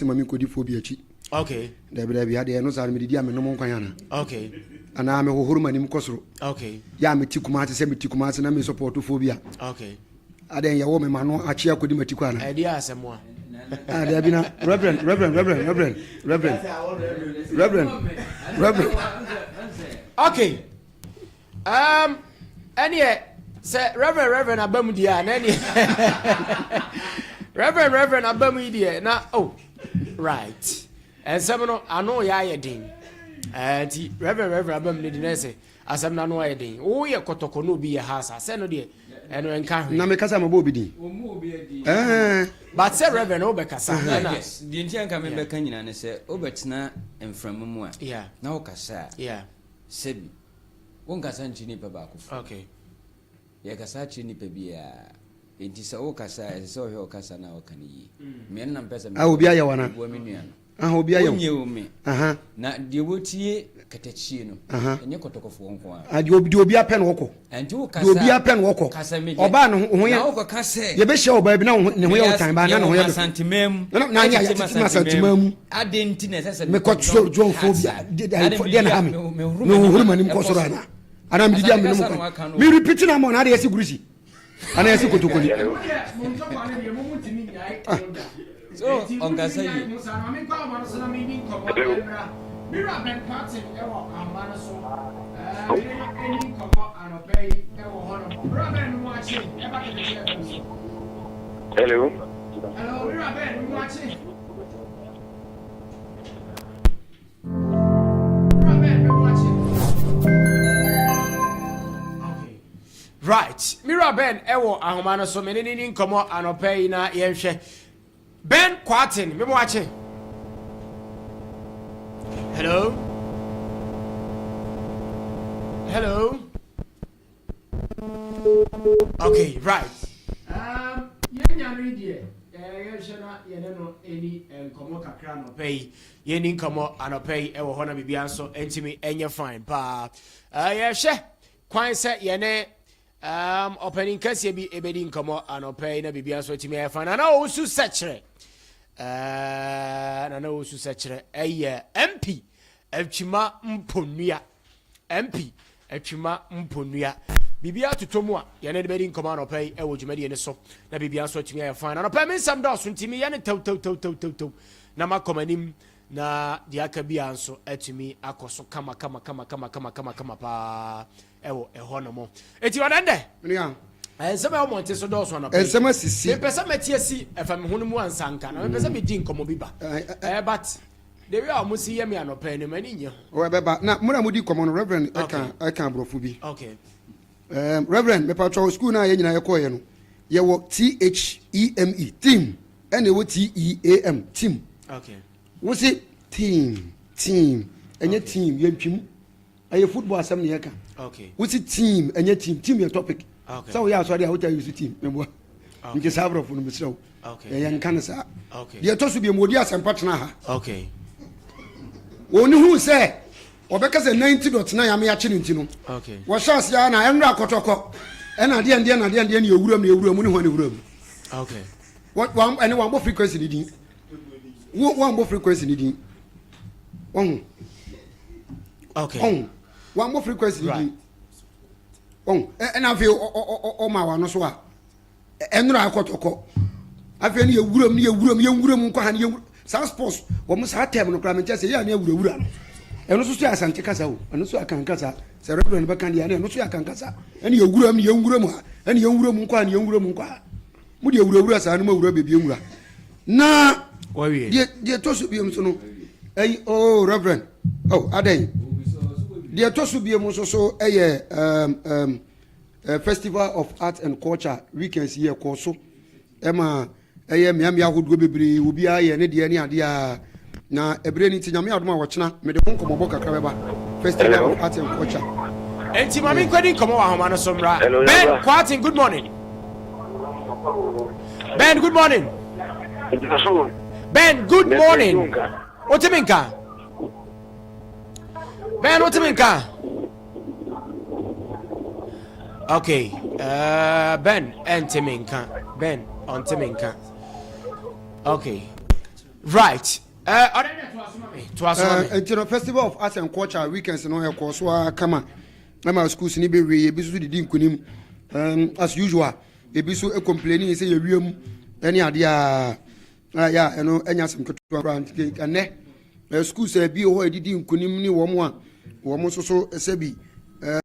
Mami kodi phobia chi. Okay. Debi ade no sa me didi am no mo kwan yana. Okay. Ana me hohoro manim kosoro. Okay. Ya me tikumate se me tikumate na me support phobia. Okay. Ade ya wo me ma no achi akodi matiku ana. Ade asemo. Ah debi na reverend. Okay. Any say Reverend Abamudia and any Reverend Abamudia na right. And some I know ya ding. And Reverend Abamudia say asem na no ya ding. Oh ye kotoko no bi ye house. I say no dey. And when can na me kasa mo bi din. But say Reverend Obekasa. Yes. The entire can be can you say Obetna and from Mumwa. Yeah. Now Kasa. Yeah. Sebi. One Kasa chini pabako. Okay. Ya Kasa chini pabia. It is a Okasa and so he Okasa now can ye. Men and person. I will be a yawana. I will be a me. Na Diwotie Katakyie no. And you kotoko for one. And you will be a pen woko. And you will be a pen woko. Oban who you Okase. You be sure baby now in the time by now. Santimem. No, Santimem. I didn't necessarily make what so John phobia. Did I for the army? No woman in Kosorana. And I'm the me repeating I'm on Adi Grusi. And I see Kotokoni. So, on Gasay. Hello. Hello, we're watching. Right, Mira Ben, Ewo, Ahomana, so many in come and obey na Yemshe. Ben Quatin, me watching. Hello? Hello? Okay, right. Yenya media. Yeshana, Yenno, any and Como Cacrano pay. Yenin Como and pay Ewo Hona Bibianso, Entimi, and you're fine. Pa, Yeshe, Quine set Yene. Opening kasi bi ebedi nkomo anope na bibia so timi afa na osu sechere na osu sechere MP atwima mponua MP atwima mponua bibia tutomu a ye na ebedi nkomo anope e wo dwumade ne so na bibia so timi afa na anope me nsam da so timi ye ne taw na makomanim na diaka bia nso atumi akoso kama pa ewo ehonomo eti wanande menia ensema o monte so do so na ensema sisi me pesa metiasi efam hunu mu ansanka na me pesa me di nkomo biba but the way o musi ye me anopa ni mani nye o beba na mura mudi komo no reverend I can brofu bi okay reverend me patro school na ye nyina ye koye no ye wo THEME team ene wo TEAM team okay wo si team enye team ye ntwim aye football asem ne ye ka okay wo si team enye team your topic okay so we are sorry how tell you team membo nke sabro fu no misro okay ye nkan sa okay ye to so bi modi asem partner ha okay woni hu se obeka se 90.9 ya me ya chiri ntino okay wo chance ya na enra kotoko na de ne ewuram ni ho ne wuram okay what one any one frequency ni din one frequency ni din okay one frequency ni din and I feel ma wa no so a enra kotoko afia ni ewuram nko ha ni sa sports wo mo sa tem no kra me chese ya na ewura no eno so asante kasa wo eno so akankasa se reverend be kan dia na eno so akankasa ene ewuram ha ene ewuram nko ha ni ewuram nko ha mu de ewura sa no mawura bebi ewura na wawie de to so biem so no reverend aden de to so biem so festival of art and culture weekends here koso ema miamia hodo bebre obi aye ne de ne ade a na ebre ni tinyame adoma wo chena me de konkomo bo kakra beba festival of art and culture enti mami kwadi komo wa homa no somra Ben Quatin good morning Ben good morning Ben good morning otiminka Ben otiminka okay Ben entiminka Ben on timinka okay Right. Festival of Arts and Culture weekends no e course wa kama na schools ni be we bi so didi nkunim as usual e bi so e complaining say ye wiem any ade ya eno enya sem keto brand ane schools e bi o didi nkunim ni wo mo so se bi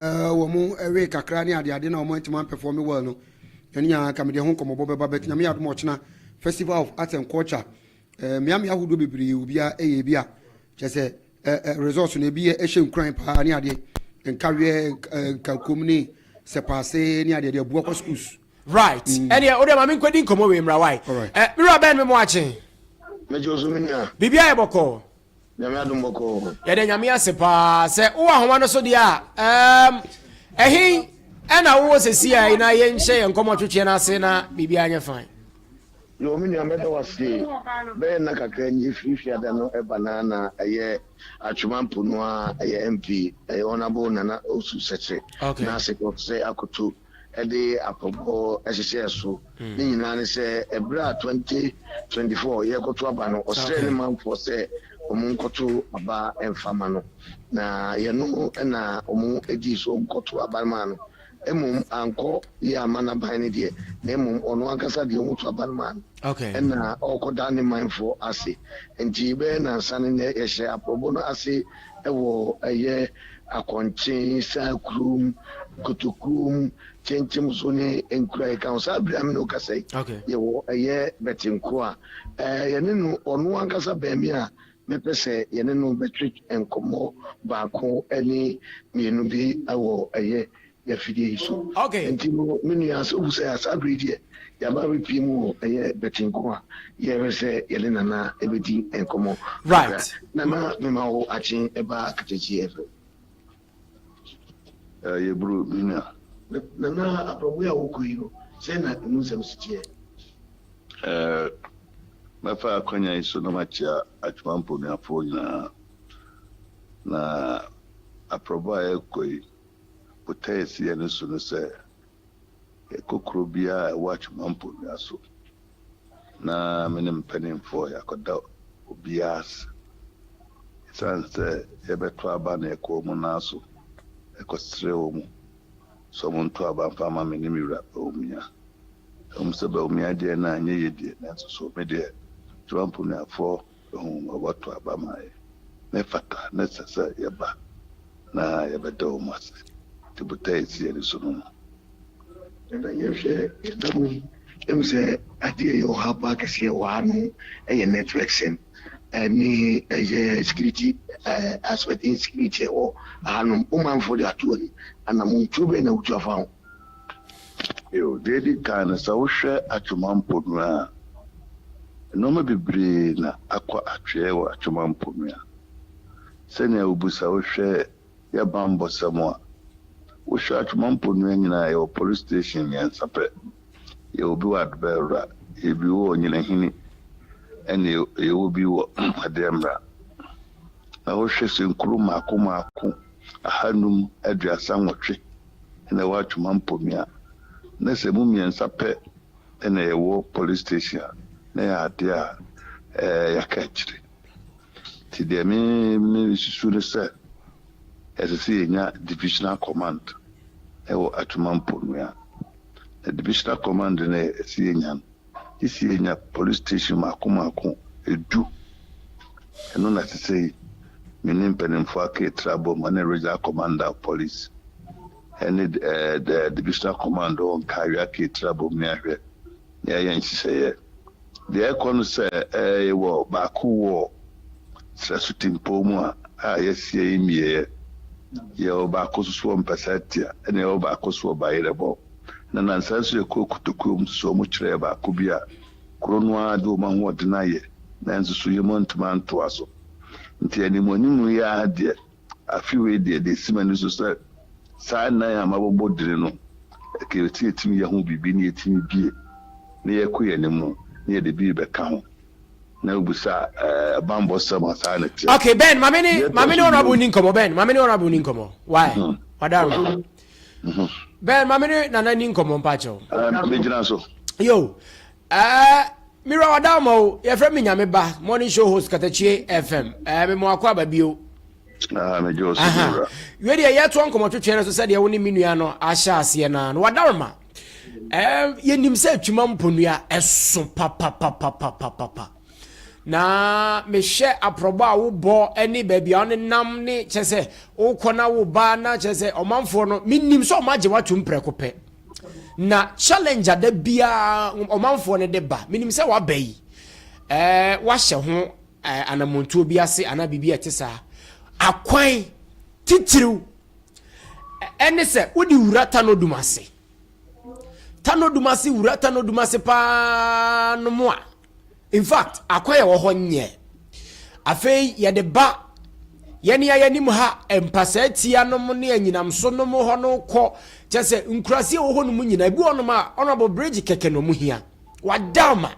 wo mo ewe kakra ni ade na wo mo ntima perform well no enya kamede ho komobo beba bet nyame adom ochena Festival of Arts and Culture miami ahudo bebiri obia eye bia chese resource no bi e hye nkran pa ni ade Nkawie kakomni se passe ni ade de buako schools. Right. Ene o de ma men kwadi nkomo we mra why. Mi ro ben me mo ache. Mejo zumina. Bibia e boko. Nyame adom boko. Ya de nyame ase pa se wo ahoma no so dia ehin ena wo sesi ai na ye nhye nkomo twetwe na ase na bibia anya fine. Yo mi nyame da wase be na kakra nyi fifi ada no e banana eye atwumampo no a eye MP eye honorable nana osu seche na se ko se akoto e de apobo ehye so ni nyina ne se ebra 2024 ye koto aba no Australian man for se omun koto aba enfama no na ye no na omun edi so koto aba man no emum anko ya mana bani de emum ono ankasa de omutu abanman na okoda ne mindful ase enti be na sane ne yehye aprobo no ase ewo eye akonche sakrum kutukum chenchim so ne enkura council bram no kasai yewo eye betinko a ye ne no ono ankasa ba mi a mepese ye ne no betrik enkomo baako ani mienu bi awo eye yafidi so enti mo menu as obusa as agree ya ba repi mu betinko a ye rese yele nana ebedi enkomo right nana me ma wo achi eba Katakyie FM ye bro bina nana aprobo ya wokuyo se na nusem sitie mafa akonya iso no machia atwampo ni afo na aprobo ya koi potesi ya nusu no se kokro bia watch mampo aso na menem penim for yakoda obias sanse ebeto aba na ekomu naso ekostre omu so muntu aba fama menim wura omia omsebe omia de na anye yedie na so me de twampo na afo obato aba mai me fata na sasa yeba na yebedo omas tibutesi ya nusu no enda yeshe edamu emse adie yo haba kase wanu network sen ni security aspect in security o anu umanfo de atuani ana muntube na utuafa yo dedi kana sawhwe atwumampo no a no ma bibre na akwa atwe wa atwumampo no a sene ubusa wohwe ya bambo samwa wohwe atwumampo no nyina ya police station ya sape ya obi wa adbera ebi wo nyina hini ene ya obi wo ademra na wohwe senkuru mako ahanum aduasa nwotwe ene wa atwumampo mia na se mu miensa pe ene ya wo police station na ya ade a ya kachire ti de me susure se ese nya divisional command ewo atwumampo mia the divisional command na ese nya police station mako edu eno na say menim penimfo aka trouble man regional commander of police and the divisional command on carry aka trouble me ahwe ya yan siseye the econ say wo baako wo strasutimpo mu a yesie imiye ye baako so mpasatia ene wo baako so bayirebo na nansanso ekokutukum so mu kire baako bia kronwa do ma ho denaye nanso so yemontumanto aso nti animonimu ya de afiwe de simani so sa na ya mabobo dire no ke etimi ya hu bibi ni etimi bie na ye ko yanimu na de bi be ka ho na ubusa bambo sama sa na ti okay Ben mameni honorable ninkomo Ben mameni honorable ninkomo why wadaro Ben mameni nana ninkomo mpacho me jina so yo Mira Wadamo, your friend Nyameba, morning show host Katakyie FM. Me mo akwa babio. Me Joseph. You dey yet one come to channel so said you woni minua no ahya ase na Wadarma. Yenim se atwuma mponua eso papa. Na me share aproba wo bo eni baabi a nam ne chese wo kona wo ba na chese omanfo no minim so maje watum prekope. Na challenger da bia omanfo ne de ba minim se wa bayi wa hye ho anamontuo bi ase ana bibia tesa akwan titiriw ene se wodi wurata no dumase wurata no dumase pa no mo a in fact akwan ye wo ho nye afei ye de ba yeni ya yanim ha empasa tia no mo ne anyinam so no mo ho no kɔ kyese nkurase wo ho no mu nyina bi ono ma honorable bridge keke no mu hia wadama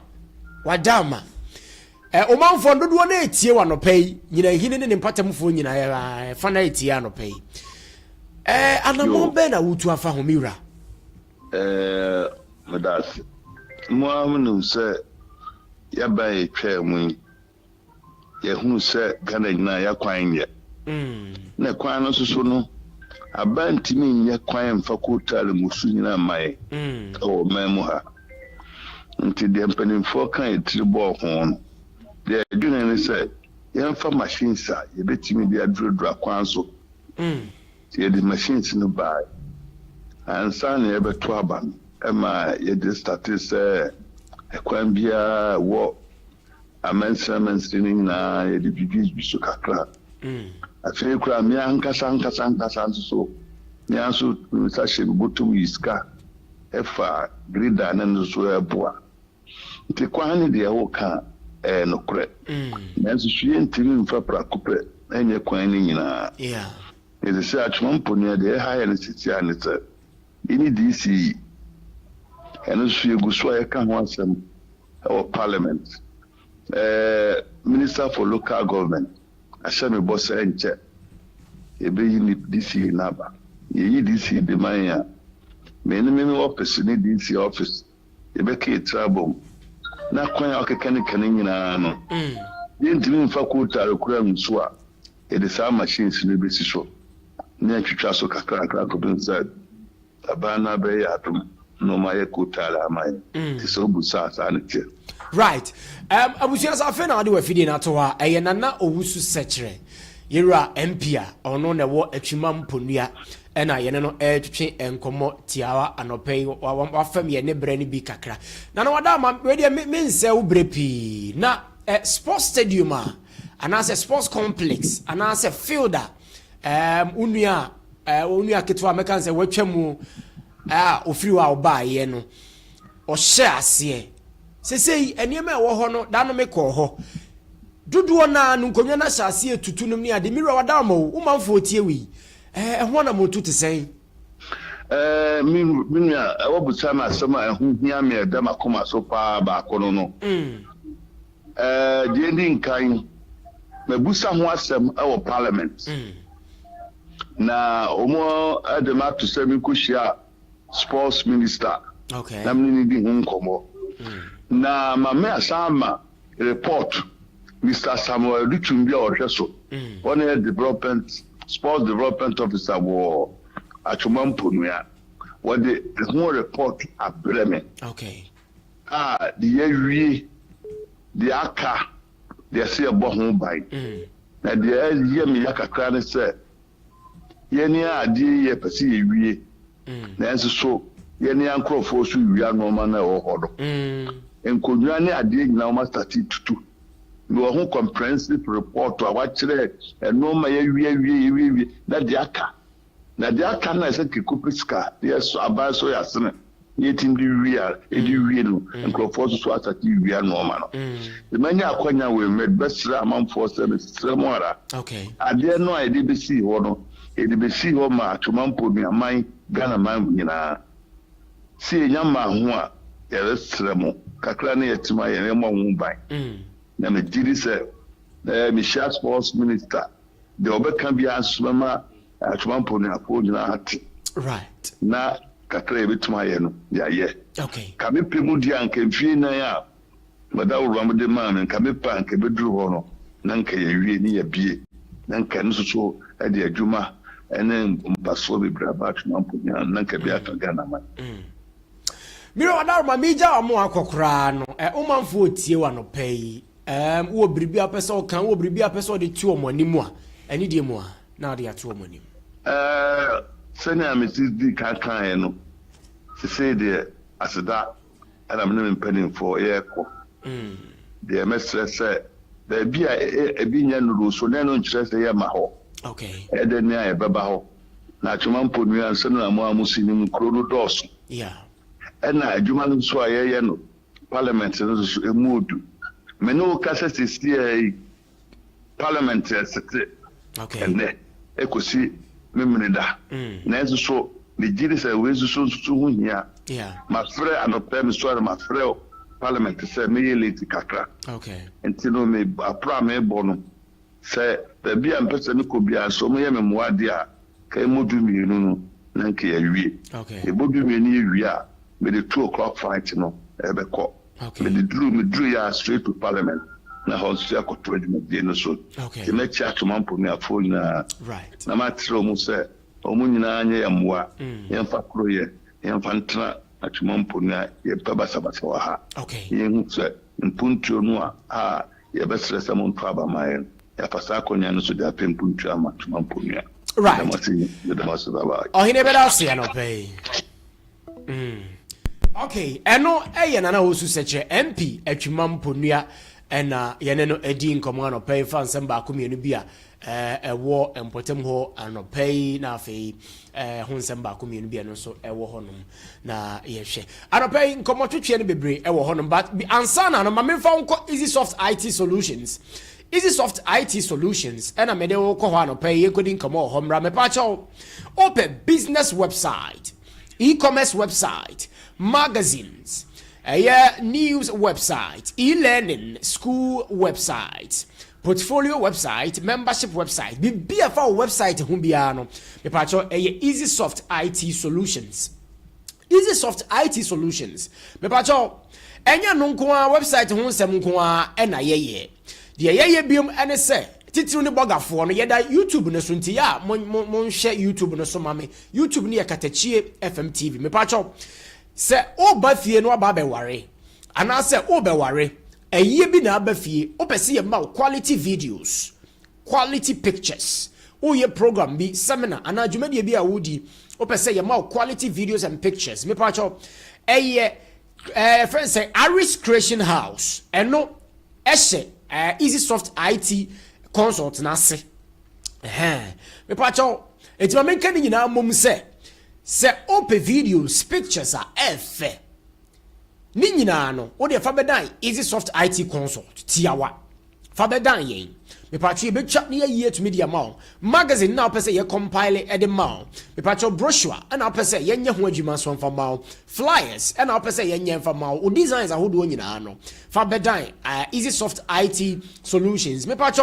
omanfo ndodo na etie wa no pɛi nyina hine ne mpatamfo nyina fa na etie no pɛi anamo be na wutu afa ho miwra medas mo amunu se ya ba etwa mu ya hu se Ghana nyina ya kwan ye na kwan no so no abantimi nya kwan mfa kotale musu nyina mai o memu ha nti de mpanimfo kan etribo ho no de adwene ne se yemfa machines a yebetimi de adrodro kwan so ye de machines no buy ansa na yebeto aban ema ye de status kwan bia wo Amansan na ye de bibi so kakra afei kura me ankasa so me anso sa hye botom iska efa grida na no so eboa nti kwan ne de wo ka no kure nanso hwie ntimi mfa prakopre enye kwan ne nyina eze se atwom ponu de ha ya ne titi anete ini DC eno hwie gu so ya ka ho asem our parliament Minister for Local Government Ashami boss enche ebe yi DC naba yi DC de manya me office ni DC office ebe ke trouble na kwan okekane kane nyina no yentimi mfa kota rekura nso a ede sa machines no besi so na atwitwa so kakra ko bensa abana be ya atum no ma ye kota la mai ti so busa sa ne che. Right. Abusia sa fe na de wa fidi na to ha nana owusu sechere yera empia ono na wo atwima mponua na ye no twetwe enkomo tiawa anopei wa fam ye ne brani bi kakra na wada ma we de mense wo brepi na sports stadium ana se sports complex ana se fielder unua ketwa meka se watwamu ofiri wa oba ye no o hye ase sesei eniema wo ho no da no mekọ ho duduo na nkonwa na hyase etutunum ni ade mira wada ma wo manfo tie wi ho na motu te sen minua wobusa na asema ehu hia me da makoma so pa ba kono no de ndi nkan mebusa ho asem e wo parliament na omo adema to se mi ko hia sports minister okay na mni di hu nkomo na mame asama report Mr. Samuel Luchumbia Orcheso one development sports development officer wo Achumamponuya what the whole report abreme okay the year the aka the say abo ho bai na the year me yakakra ne say ye ni ade ye pese ye wie na enso so ye ni ankrofo so wia no ma na wo hodo enkonwa ne ade nyina o ma stati tutu no ho comprehensive report a wa kire eno ma ye wie na de aka na se kikopiska yes abaso ya sene ye timdi wia edi wie no enkrofo so atati wia no ma no de manya akwanya we med besra amanfo se mesremora okay ade no a ede besi ho no ede besi ho ma Achumampo nuaman Ghana man nyina si nyama ho a ye sremo kakra na yetima ye mo ho ban na me diri se me share sports minister de obeka bia asoma Achumampo nuapo nyina hati right na kakra ye bituma ye no ya ye okay ka me pemu dia nka mfie na ya Madam Ramade man and Kamepa and Kabedru, Nanka, near Bie, Nanka, so at the Juma, and then Pasobi Brabach, Mampunia, Nanka Beata Ghana. Miro Adar Major or more cocrano, a woman for Tiwa no pay. Wo bribia person kan wo bribia person de tu omani mu a eni de mu a na de atu omani sene amisi di kan no se say de aseda ana me mpani for yeko de mestre say da bia e bi nya no so na no nkyere say ya ma ho okay e de ne aye baba ho na atwuma mponu an sene na mo amusi ni kro no dos yeah na adwuma no so aye no parliament no so emudu Meno Cassette is here, Parliament, okay, and then Ecosi Meminida. Nancy so the Gillis and Wiz so soon here. Yeah, my friend and a pen story, my friend, Parliament to say me late Kakra. Okay, and Tino me a prime bonum. Say, the beer and person could be a so many memoirs, came to me, you know, Nanky, okay, a body me near we are, with the 2 o'clock fight, you know, ever call. Okay. Me drew ya straight to Parliament. Na house ko trade me dey no so. Okay. The next chat man put me a phone na. Right. Na ma tro mu say omu nyina anya yamwa. Yemfa kro ye, yemfa ntra atuma mpo na ye paba sabasa wa ha. Okay. Yen say mpuntu no a ye be stress am nto aba mayen. Ya fasa konya no so da pempuntu ama atuma mpo na. Right. Oh, he never does see no pay. Okay, eno nana osu seche MP atwuma mponua ena yene no edi nkomo anopai fa nsem ba ko mienu bia ewo empotem ho anopai na afei ho nsem ba ko mienu bia no so ewo honom na yehwe anopai nkomo twetwe ne bebre ewo honom but ansana no mamemfa nko Easy Soft IT Solutions. Easy Soft IT Solutions ena mede wo ko ho anopai yekodi nkomo ho mra me pa cho open business website, e-commerce website, magazines, news website, e-learning school website, portfolio website, membership website. Be a website humbiano. Me pacho Easy Soft IT Solutions. Easy Soft IT Solutions. Me pacho enya nunkwa website hunsem nkwa ena yeye. Die yeye biom ene se titiri ne bogafo no yeda YouTube ne so nti ya mon share YouTube no so mame YouTube ne Katakyie FM TV. Me pacho se o ba fie no aba be ware ana se o be ware eye bi na aba fie o pese ye ma quality videos, quality pictures, o ye program bi seminar ana dwumade bi a wodi o pese ye ma quality videos and pictures. Me pacho friend say Aris Creation House eno ehye Easy Soft IT consult na se me pacho etima menka ni nyina mom se open videos, pictures are efe. Ni nyina no, wo de fa bedan Easy Soft IT consult tiawa. Fa bedan yen. Me patch be chat na ye to media ma. Magazine na pese ye compile e de ma. Me patch brochure and pese ye nya ho adwuma so fa ma. Flyers and pese ye nya fa ma. O designs ahodo nyina no. Fa bedan Easy Soft IT Solutions. Me patch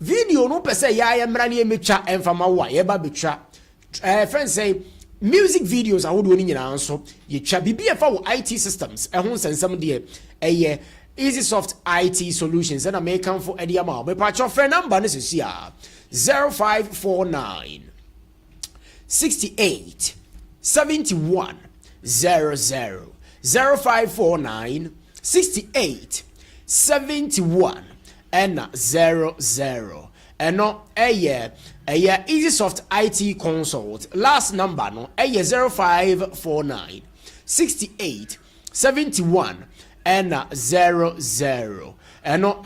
video no pese ya mra na ye metwa emfa ma wa ye ba betwa. Friends say music videos are would nyina so ye twa bibia fa wo IT systems e ho sensem de Easy Soft IT Solutions and American for Edia Ma. Me patch your friend number this is here 0549 68 71 00 0549 68 71 and 00 and no Easy Soft IT consult. Last number no 0549 68 71 and 00 and no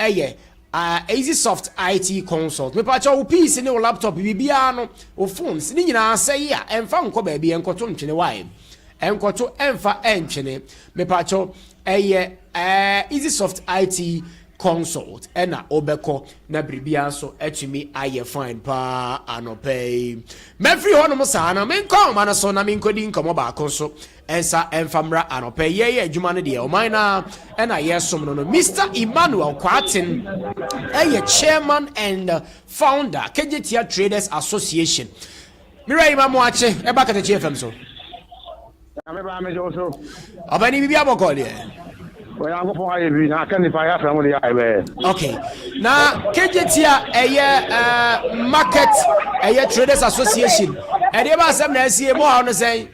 Easy Soft IT consult. Me patch your PC in your laptop bibia no o phones ni nyina say ya emfa nko ba bia enkoto ntwene why enkoto emfa entwene me patch Easy Soft IT consult ena obeko na bribia so etumi aye fine pa anope mefri hono mo sana men kom mana so na men kodi nkomo ba konso ensa enfamra anope ye adwuma no de o man na ena yesom no Mr. Emmanuel Kwatin chairman and founder Katakyie Traders Association. Mira Imam Wache e ba Katakyie FM so Nyameba me jo so abani bibia bokole When I go for IB, I can't if I have family. Okay. Now, KJTia market traders association. And you must have see more on the same.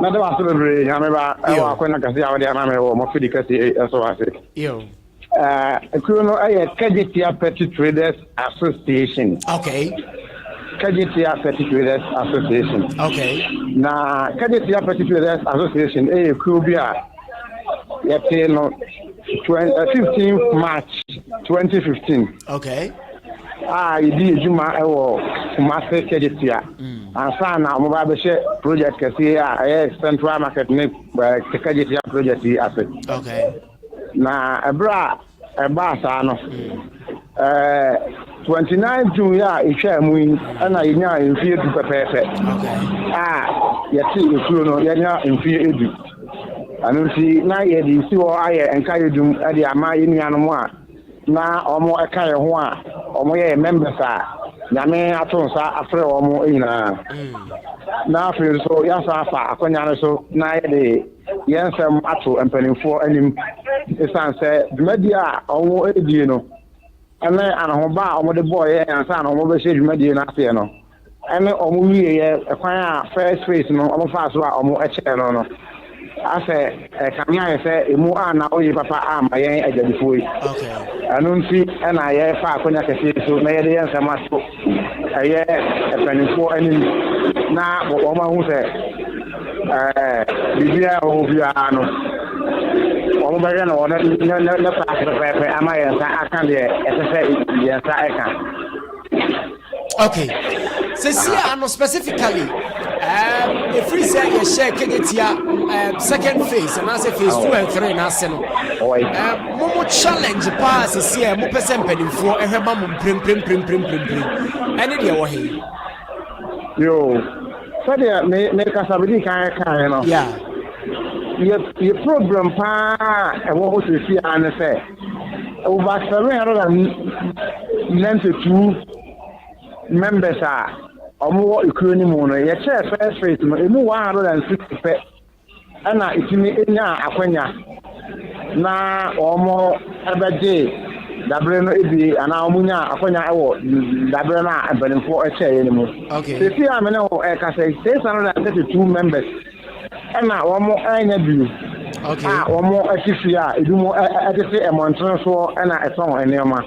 Not about celebrity. I remember when I can see how they are more fidicity as well as it. KJTia Petty Traders Association. Okay. KJTia Petty Traders Association. Okay. Now, KJTia Petty Traders Association, Kubia, 15th March 2015. Okay. Idi Juma ewo Kumasi KJTia. Ansa na mobile share project kasi Central Market ne KJTia project asset. Okay. Na ebra sa no 29 June ya ihwe mu na yenya mfie du pepepe. Okay. Yeti ekuro no yenya mfie edu. Anunti na ye di si wo aye enka yedum e di ama yenuanom a na omo eka ye ho a omo ye members a nyame atonsa afre omo nyina na afre so ya sa afa akonya no so na ye de yensem ato empanimfo anim esanse dwumadi a omo edie no ene anahoba omo de boy ye ansa na omo be hye dwumadi na ase no ene omo wiye ye ekwan a first phase no omo fa so a omo eche no ase kamia ese emu ana oyi papa ama yen ajadifo yi anunti na ye fa akonya kese so na ye de yen sama so aye epanifo ani na o ma hu se bibia o bia no o mo ba na o na fa pepe ama yen sa aka de ese yen sa eka. Okay. So see specifically if we say you share KJTia second phase and as a phase 2 and 3 na se no mo challenge pass see mo person pedinfo ehweba mo prim ene de wo he yo so de me kasabidi kan no yeah your problem pa e wo so see an say over 792 members are omo economy mo no ye share first rate no emu 160 pe ana itimi enya akwanya na omo abaje dabre no ebi ana omo nya akwanya ewo dabre na abalimfo eche ye mu okay se fi amene o ka say 632 members ana omo anya bi okay omo atifia edumo atete emontren so ana eson enema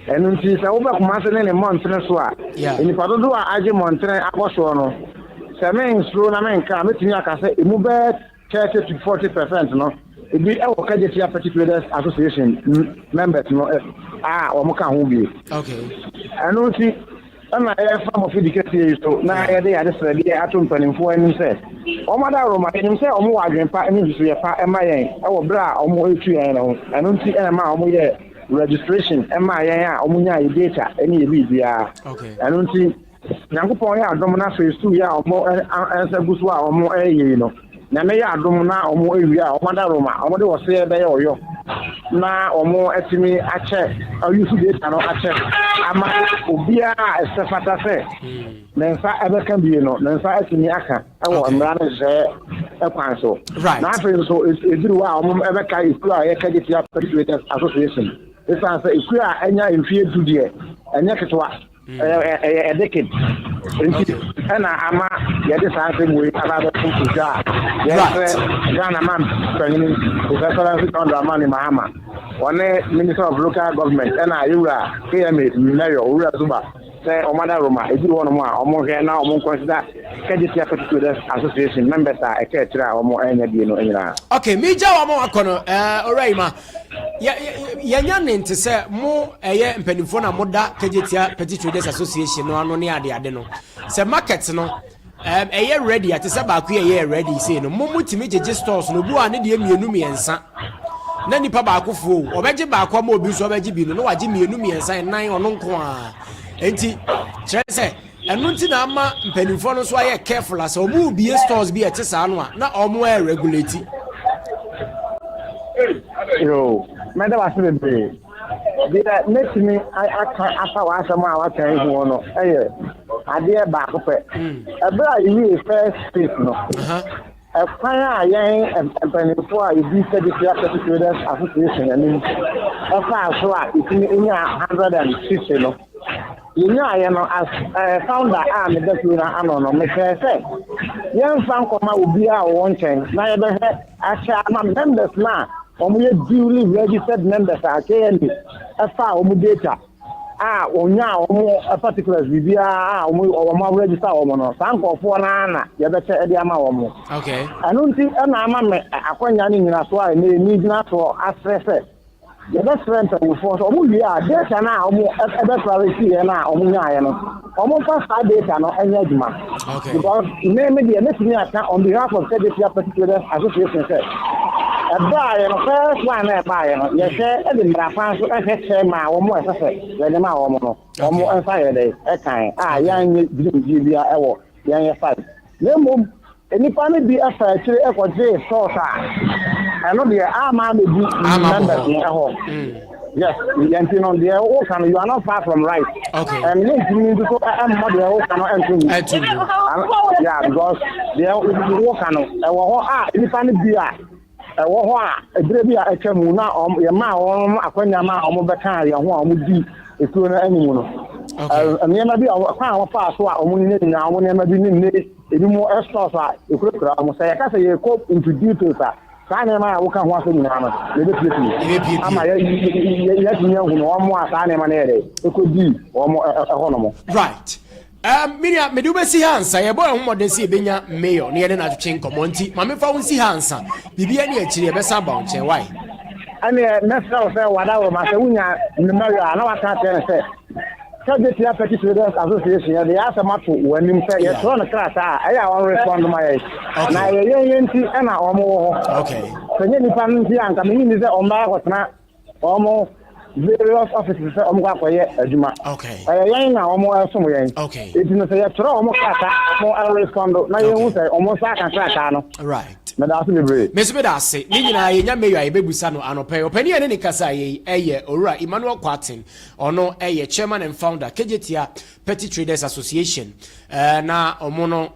enunti se wo be kuma se ne montren so a eni padodo a age montren akoso no se men so na men ka metini aka se emu be 30 to 40% no ebi e wo KJTia Petty Traders Association members no omo ka ho bi okay enunti ana fa mo fi dikete so na ye de ade sere de atom panimfo anim se o ma da roma enim se o mo wadwen pa eni so ye pa e ma yen e wo bra o mo etu yen no eno nti e ma o mo ye registration e ma yen a o mo nya data eni e bi bia okay eno nti nyankopon ya adom na phase 2 ya o mo ensa gusu a o mo eyi no na me ya adom na o mo ewi a o ma da roma o mo de wo se be ye oyo na omo etimi ache ayusu data no ache ama obia esefata se nensa ebeka bie no nensa etimi aka ewo amra no je ekwanso na afi so ediru wa omo ebeka iku a ye KJTia Petty Traders Association esan se iku a enya mfie dudie enya ketwa decade ana ama yede sanse muwe ababa kuja yes Ghana man penini professor Amani Mahama one minister of local government ana yura KMA mayor ura zuba say omada roma ebiru wono mo a omo he na omo consider KJTia Petty Traders Association members a eketira omo enya die no enyira okay me ja wa mo akono alright ma ya nya nte se mo eye mpanimfo na moda KJTia Petty Traders Association no ano ne ade no se market no eye ready ate se ba ku eye ready say no mo mutimi jeje stores no bu a ne de mienu miensa na nipa ba akofo obeje ba akwa ma obi so obeje bi no waje mienu miensa nan ono nko a enti chere enu nti na ama mpanimfo no so aye careful as omu bi stores bi ete sa no a na omu regulate yo meda wasebe be dia let me aka wa asama wa tan hu no ade ba ko pe ebra yi first space no a fire young and before you be said if you have to traders association and a fire so it's in 160 no. You know, as founder, I'm the deputy. I don't know. Say, young fan come out will be our one change. Now, actually, members now, we duly registered members are KND. As far as data, now, a particular VBA, or register or mono. Some for 4 nana, you better Ediama. Okay. I don't think I'm a quanyani in a swine, need not for access. The best friend will force Omuya, there's an hour better clarity and now Omuya. Almost past data no engagement. Okay. Because maybe a listening on behalf of Katakyie particular association said. A buy and first one a buy, yes, Edin Brafans, I say, my or more, when the Maomo, or more on fire day, a kind. Young GBA, young fight. No more. Any family be a fair to echo J. Sosa. I know the Arma be members in a home. Yes, you know, the Okan, you are not far from right. Okay. And you need to go and mother Okan. Yeah, because the Okan, any family be a Drebia, a Chamuna, or Yama, or Aquanyama, or Mobacari, or Mudi, if you know anyone. And never be our crown of fast, or Munini now, whenever you need. If you more extra, you could say, I can't say you cope into details. I can watch in Nama. I'm let me know one more time. It could be one more honorable. Right. Minia, me do see hands. I boy more than see Benya mayor near the chain commonty. Mammy found see hands. Bibi any actually best about why? I mean, next say whatever my in the Mario, I know I can't tell say. Katakyie Traders Association, they ask a match when you say you're trying to class. I want to respond to my age. Now, you're and I almost okay. So, you can see I'm coming in the Omar was not almost various offices of Omar. Okay. I am now almost somewhere. Okay. It's in the throw almost more respond. Now, you say almost like a crack. Right. Miss Medase, Nina, Nyameba Eric Oduro Jnr. Opinion any Kasa, Ora Emmanuel Quartin, or no, chairman and founder, Katakyie Petty Traders Association. Na Omono,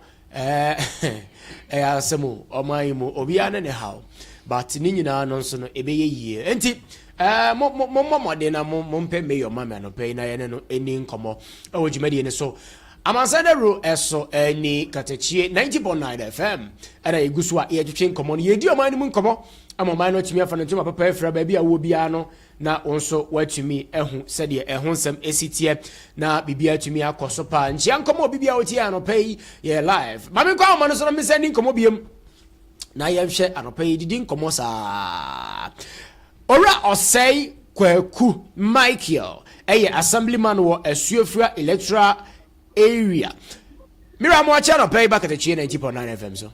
Semu, Omaimu, Obiana, and how. But Nina Nonson, a year. And tip, Momma Dena, Mompe, Mayor Mamma, no pay, any como, oh, Jimmy, so. Amansan Dawuro eso ni Katakyie 90.9 FM ana egusua ye twetwe komo ye di oman mu komo amoman no timi afa no tuma papa efra ba bia wo bia no na onso watumi ehu sede ehonsem esitie na bibia tumi akoso pa nchia komo bibia oti anopai ye live mame kwa oman so no mesani komo biem na ye hwe anopai didi komo sa ora osei kwaku Michael assemblyman wo asuafura electoral area. Mira mo channel pay back at the Katakyie 90.9 FM so.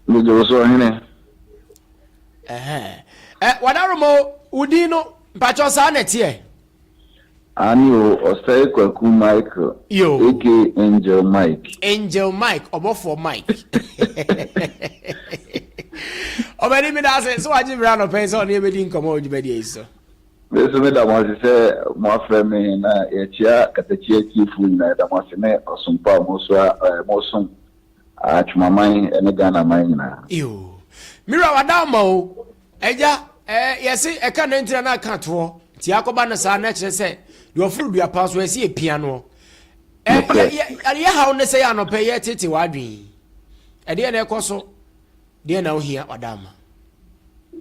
Me do so hene. Wadaromo udino mpacho sa na tie. Ani o osai kwaku Michael. Yo. Aka Angel Mike. Angel Mike obo for Mike. Obedi mi da say so aji bra no pay so na ebedi nkomo ojibedi eso. This is what I want to say. My friend, na echia Katakyie kifu na da mo se ne osumpa mo so mo achumamai ene Ghana man na. Yo. Mira wadamo eja yesi eka na ntira na aka to ti akoba na sa na kire se do furu dua pa so esi epia no. Ya ha on say anope ye tete wadwin. E de na ekoso de na ohia wadama.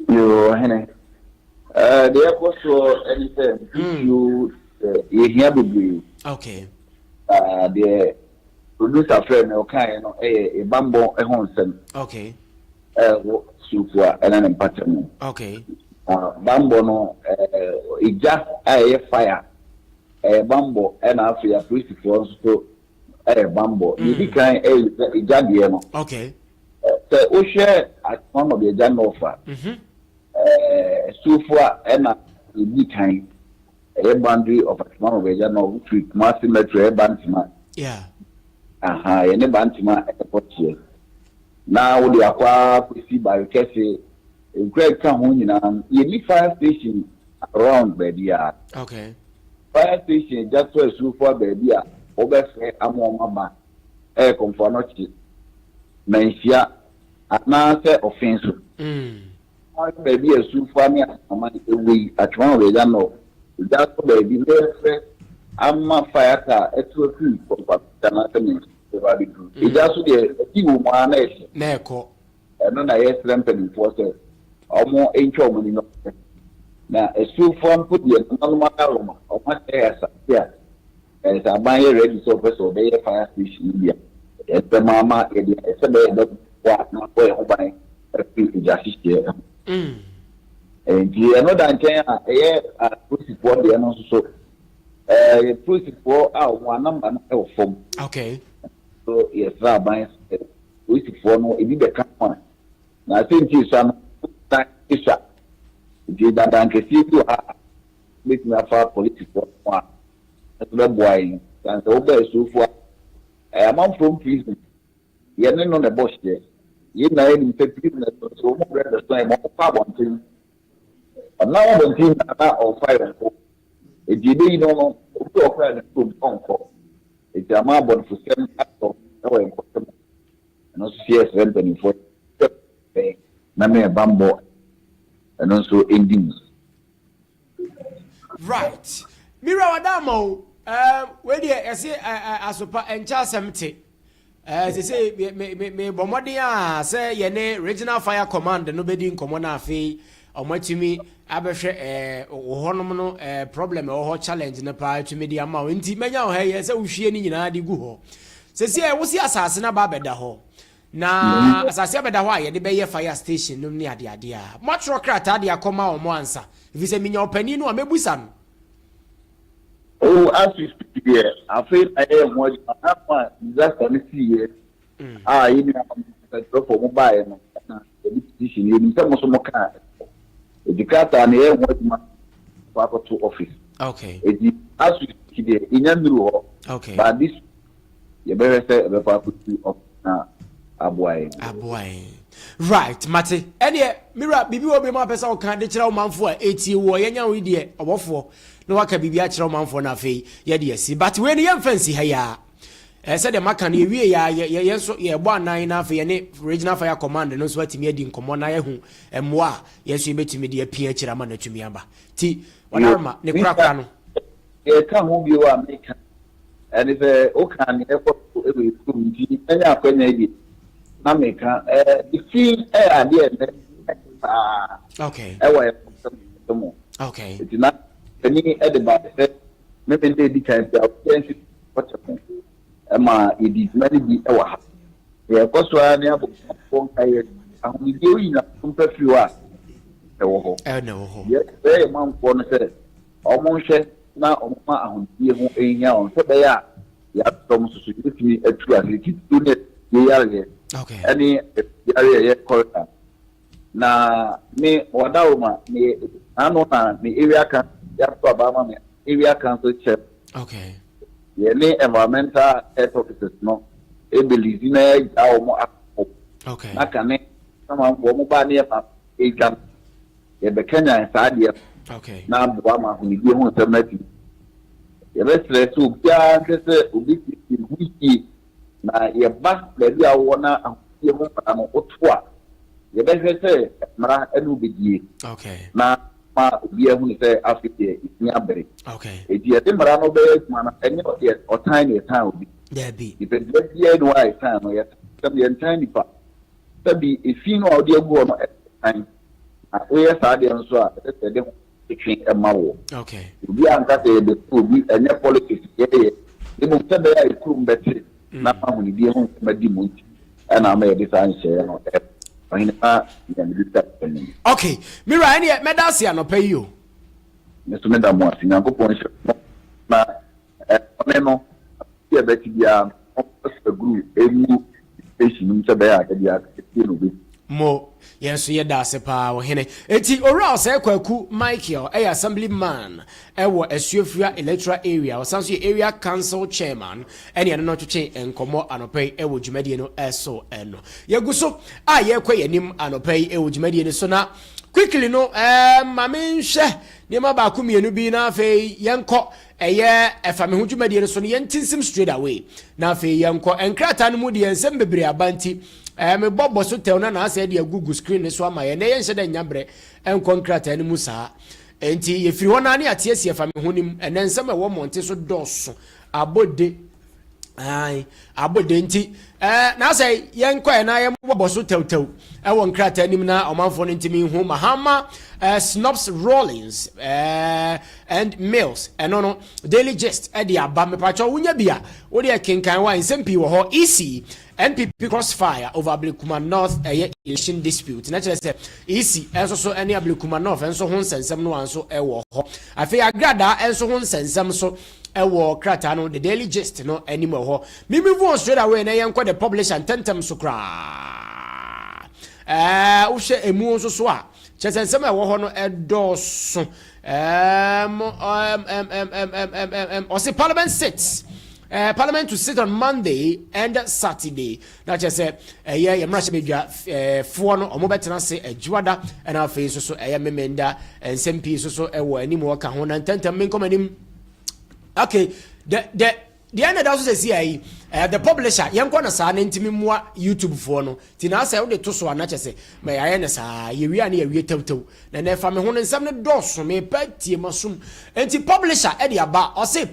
Yo hene. The airport for anything you hear baby. Okay. The producer friend okay no a bambo e honsem. Okay. Supua and an pattern. Okay. Bambo no ija fire. Bambo and after a priest for so bambo. You can ija die no. Okay. So we share at one of the general offer. So far, and a time a boundary of a small wager no treat master metro bantima. Yeah. Any bantima at the port here. Now, the aqua see by Cassie, a great town, you need fire station around Bedia. Okay. Fire station just for a so far Bedia, over say, I'm on mama, air comfort, Mensia, anase offense baby asu family ama we atwa we ya no that baby we amma fire car etu free for na temi everybody do it just the iwu mo anese na eko no na yes ramping for say omo encho mo ni no na asu form put the normal aroma o ma esa yeah as a buy ready so person be fire station India the mama e dey say be wa na boy ho ban repeat justice here and you know that police for the no so police for our number no form okay so yes buy police for no e be the come na think you san that issue the that can see to make me for police for one the boy and so be so for I'm from prison you know the boss there you know in prison so mo brother so mo pa bon tin now bon tin na on fire e di dey no to offer the food on for e jama bon for sem ato no e ko no CS rent for na me bambo and also endings right mira wadamo we dey say asopa encha semte say me bomodin a say ye ne regional fire command no bedi nkomo na afi omatumi abehwe honom no problem ho challenge na pa tumi di ama nti menya ho ye say uhwie ni nyina di gu ho say wo si asase na ba beda ho na asase beda ho a ye de be ye fire station no ni ade ade a matro krata de akoma o mo ansa if say menya opani no amebusa no oh as we speak here I feel I am what I just can see here you know for mobile no na the position you need some more car the car and here what ma for to office okay as we speak here in your okay but this you better say the for to na aboy right mate ene mira bibi obi ma pesa o kan de kira o manfo a eti wo yenya we de obofo no waka bibi a kira o manfo na afei ye de asi but we ne fancy ha ya say the maka na ewie ya ye so ye bo anan na afei ye ne regional fire command no so atimi adi nkomo na ye hu emwa ye so betimi de apia kira ma na tumi aba ti wanarma ne kura no ye ka hu bi wa America and if o kan e ko e ku nti enya akwanya di na meka the feel there okay okay it's not any about me dey di kind of sense what ma it is many be ewa e ko so ani abo kon kai ahun di oyi na kumpa fiwa e wo ho no ho ye e man ko no se o mo hwe na o ma ahun di ho ehia on se be ya tom so so ti atu asiki tu ne ye yare okay any area correct na me wadawma me anu na me area kan ya to abama me area council chair okay ye ni environmental health officers no e believe na ya o mo okay na kan sama wo mo ba ne ya e jam ye be Kenya sa dia okay na bo ma hu ni bi hu semati ye be stress u bia kese obi ti wiki na ye ba baby a wona ye mo pa no otoa ye be hwese mara enu bedie okay na ma obi ehu ni se afite ni abere okay e die de mara no be kuma na enye o time obi there be if it be ye no ai time no ye tam ye time pa tabi e fi no odi agu no time a we sa de nso a se de twi e mawo okay obi anka se de obi enye politics ye de mo tabe ya ikuru mbete na mahuni bi ho madi munti ana ma ye design share no ahina ya mi dita pen okay mira ene medals ya no pay you meso me da mo asi na kopon she na no ye be ti bia o group emu station mi tabe ya ka dia ke no bi mo yes ye da se pa wo hene eti ora se kwaku Michael assemblyman wo asuafia electoral area o sanso area council chairman ene no twetwe enkomo anopai wo dwumadie no eso eno yeguso a ye kwa yanim anopai wo dwumadie no so na quickly no mame nhwe ne ma ba ku mienu bi na afei yenko efame ho dwumadie no so no yentinsim straight away na afei yenko enkrata no mu de ensem bebre abanti me bobo so tell na say dey Google screen so ama ye na ye nse da nyabre en concrete ani mu saa enti ye firi hona ne atiesie fa me honim enen nsem e wo monte so doso abode ai abode enti na say yen kwa na ye bobo so tew e won krata anim na omanfo no ntimi hu Mahama Snobs Rollins and Mills no Daily Gist e dey aba me pacho wunya bia wo dey kenkan wa nsem pi wo ho EC NPP crossfire over Ablekuma North election dispute. Naturally, say easy. Enso so any Ablekuma North enso hun sensem no anso ewo ho. Afi agrada enso hun sensem so ewo krata no the Daily Gist no anymore ho. Me move on straight away na yenko the publisher tentem so kra. Wo hwe emu so so a. Chesensem ewo ho no edoso. Osi Parliament sits. Parliament to sit on Monday and Saturday. Now, just say, yeah, you must be for no or more better say a juada and our face so a memenda and some pieces so a any more can and 10 minutes. Okay, the end of the CIA, the publisher, young corner son, more YouTube for no. Tina say, only to so a nature say, may I answer, you are near your toto. Then if I'm on some doors from a petty mushroom. And the publisher, Eddie Abba, or say,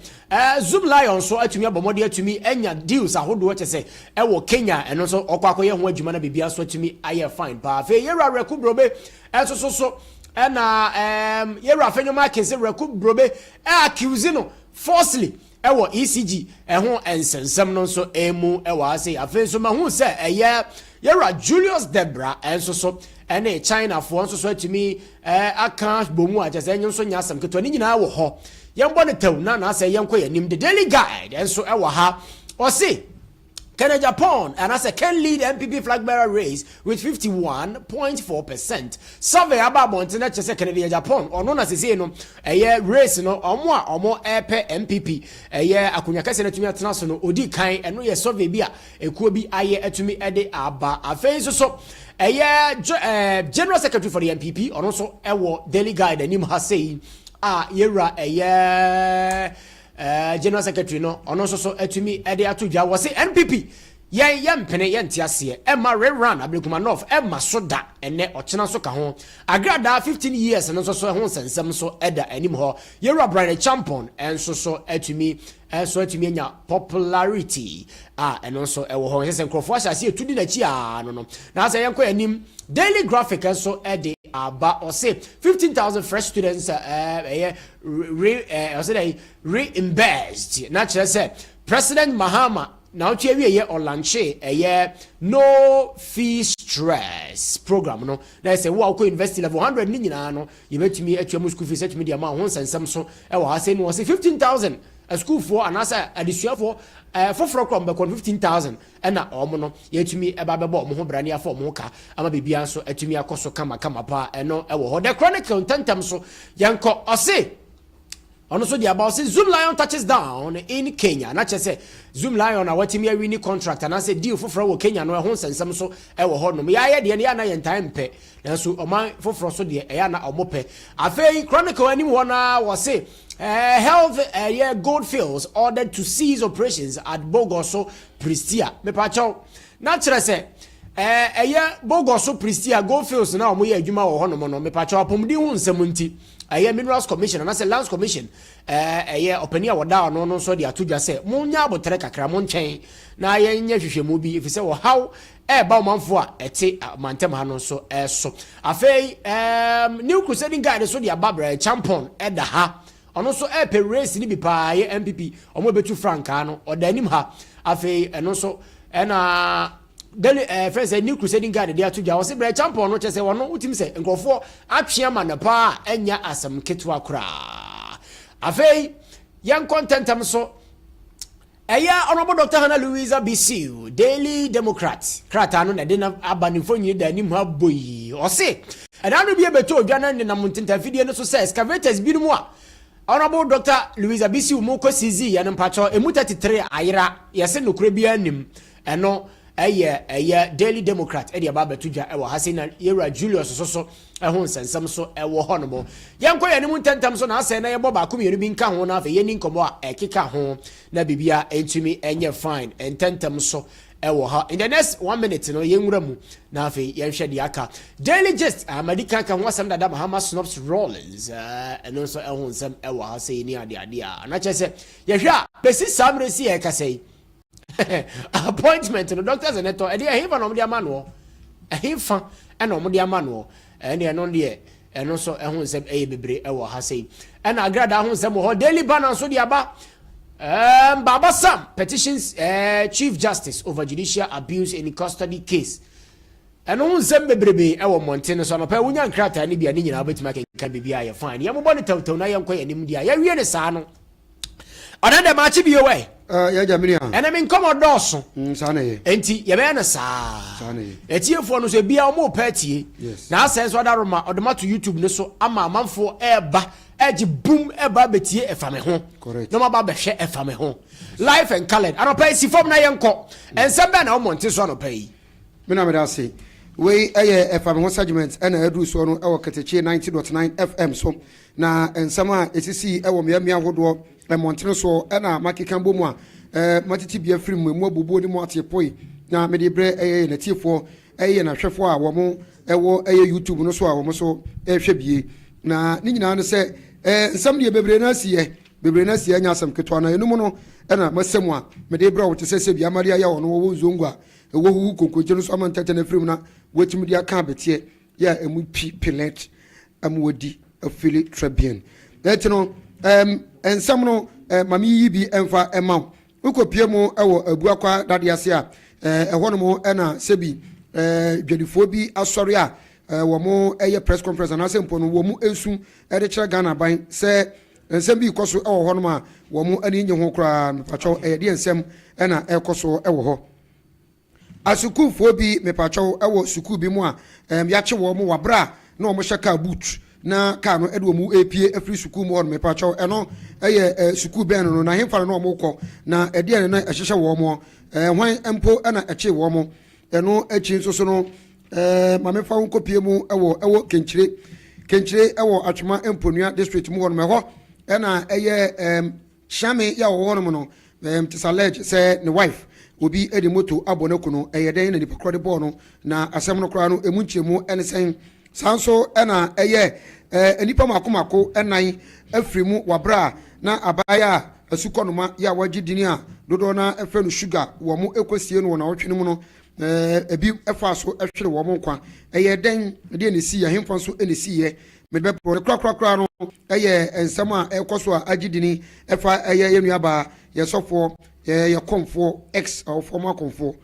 Zoom Lion so to me about more dear to me, and your deals are what to say. I will Kenya and also Okakoya, what you might be so to me, I fine. But Yera Reku Brobe, and so. And Yera Fenoma can say Reku Brobe, accusino, falsely. Ewo ECG ho ensensem no so emu ewo ase afen so mahu se yera Julius Debra enso so ene China fo enso so atimi aka bomu a jese enyo so nyasam keto ni nyina wo ho yembo ne taw na ase yenko yanim the Daily Guide enso ewo ha o se Can Japan and as a can lead MPP flag bearer race with 51.4%. Survey about Montana Canada Japan or known as no a year race no or more air per MPP a year Akunyaka Senator International Odi Kai and no survey bia a kubi aye etumi ede aba a face so a year General Secretary for the MPP or also a Daily Guide and him has saying yera a year General Secretary no ono so etumi ede atudwa wo se NPP yem pene yentiase Emma rerun Ablekuma North Emma soda ene ochena so ka ho agrada 15 years no so ho sensem so eda anim ho yera Brian Champion enso so etumi nya popularity and also ewo ho se nkrofo asase etudi na chi no na say yenko anim Daily Graphic enso ede aba or say 15,000 fresh students reimbursed. Naturally, say President Mahama now we or launch no fee stress program. No, they say wow, go invest level 100 million. No, you bet me at your school fees at media amount once and some so I say no, say 15,000 a school for and as a additional for 15,000 and na omono yetumi ebabebo mo ho brania for mo ka ama bibia so atumi akoso kama pa eno ewo ho the chronicle tentem so yanko ose ono so dia about say Zoom Lion touches down in Kenya na che say Zoom Lion na watimi a win contract and say deal for wo Kenya no ho sensem so ewo ho no ya ye de ne ya na yen time pe na so oman foforo so de ya na omope afei chronicle ani wo na wo say health Goldfields ordered to cease operations at Bogoso Pristia. Me pacho naturally say Bogoso Pristia Goldfields na omo ye adwuma wo hono no me pacho apomdi hu nsamunti Minerals Commission and as a Lands Commission openia wada no so de atudwa say munya abotre kakra mo nchen na ye nya hwehwemu bi if say how ba manfo a ete mantem ha no so so afei New Crusading Guide so de ababra Champion eda ha ono so pe race ni bi pa ye MPP omo betu franka no odanim ha afei eno so na Daily friends New Crusading Guide dey atudwa wo se bre Champion no chese wono utim se nkofo atwea ma na pa enya asam ketwa kura afei yan contentam so honorable Dr. Hannah Louisa Bisiu Daily Democrat krata no na de na abanifo nyi da nim ha boyi o se anu bi ebeto odwana ne na muntinta video no so say excavators bi mu a Honorable Dr. Louisa Bisiu mo ko sizi ya mpacho emu 33 ayira yese nokure bia nim eno Daily Democrat edi aba betudwa ewo hasina yera Julius so ehon sensem so ewo honomo yanko ya nimu tentam so na ase na yebo ba komienu bi nka ho na afa yeni nkomo a ekeka ho na bibia entumi enye fine ententem so in the next 1 minute no yenwura mu na afi yenhwe de aka daily gist amadika kan wasam da Bahama Snops Rollins and also ehun sam ewo ha say ni ade a na chese yehwe a besi samre si e ka say appointment no doctors and to e de hefa no de amano hefa e no de amano e ne no de e no so ehun sam e bebre ewo ha say e na agrada ehun sam ho daily ban so de aba Baba Sam petitions Chief Justice over judicial abuse in custody case. And on Zembebrebe, our Montana son of Pewunya Crata, and Libya, Nina, but my can be a fine. Yamabon Toto, I am quite an India. I really sano. Another match be away. And I mean, come on, Dawson. Sunny. Enti, Yavana sa. Sunny. A tear for us a be a more petty. Yes. Now says what I or the matter YouTube, no so ama man for eba. Edge boom eba betie e fame ho. Correct. No ma ba be hwe e fame ho. Life and colored. I don't pay si form na yenko. And some na o monte so no pay. Me na me da say. We e fame ho segment and edu so no e wo Katakyie 90.9 FM so. Na ensama esisi e wo me ahodo e monte so e na makeka bomu a matiti bia free mu abubu ni mu atepoi. Na me de bre na tiefo na hwefo a wo mo e wo YouTube no so a wo mo so e hwe bie. Na ni nyina no se nsam de bebre na sie anya asam ketwa na enum no na masemu a me de bra wo te sese bia maria ya wono wo zongwa wo hu kokoje no so amantete na frim na wetim de aka betie ya emu pilet amwodi afili tribune that no ensam no mami yi bi emfa ema ukopie mu ewo abuakwa dade ase a ehwo no mo na sebi dwadifo bi asori a womo press conference na sempo no womu ensu de kire Ghana ban se ensem bi koso ewo ho no ma womu ani nye ho kra pacho de ensem na ekoso ewo ho asukufo bi me pacho ewo suku bi mu a ya che womu wabra na womo shaka boot na ka no de womu apie afri suku mu ho me pacho eno suku ben no na hemfa no womo kọ na de na ehhehye womo hwan empo na eche womo eno echi nso no mame fa nkopie mu ewo kenchire ewo atwema emponua district mu wono me ho na shame ya wo wono no tisalege say ne wife obi edi moto abonako no den na nipakro de ball no na asem no kra no emu nchemu ene sen sanso na enipa makomako enan afrimu wabra na abaya asukonoma ya wagidini a dodo na efe no sugar wo mu ekosie no na wotwene mu no ebi efa so ehwere wo mo kwa den de ne si ya hemfa so ene si ye me be pro krakrakra no ensam a ekoso a agidini efa yenuaba ye sofo ye komfo x or former komfo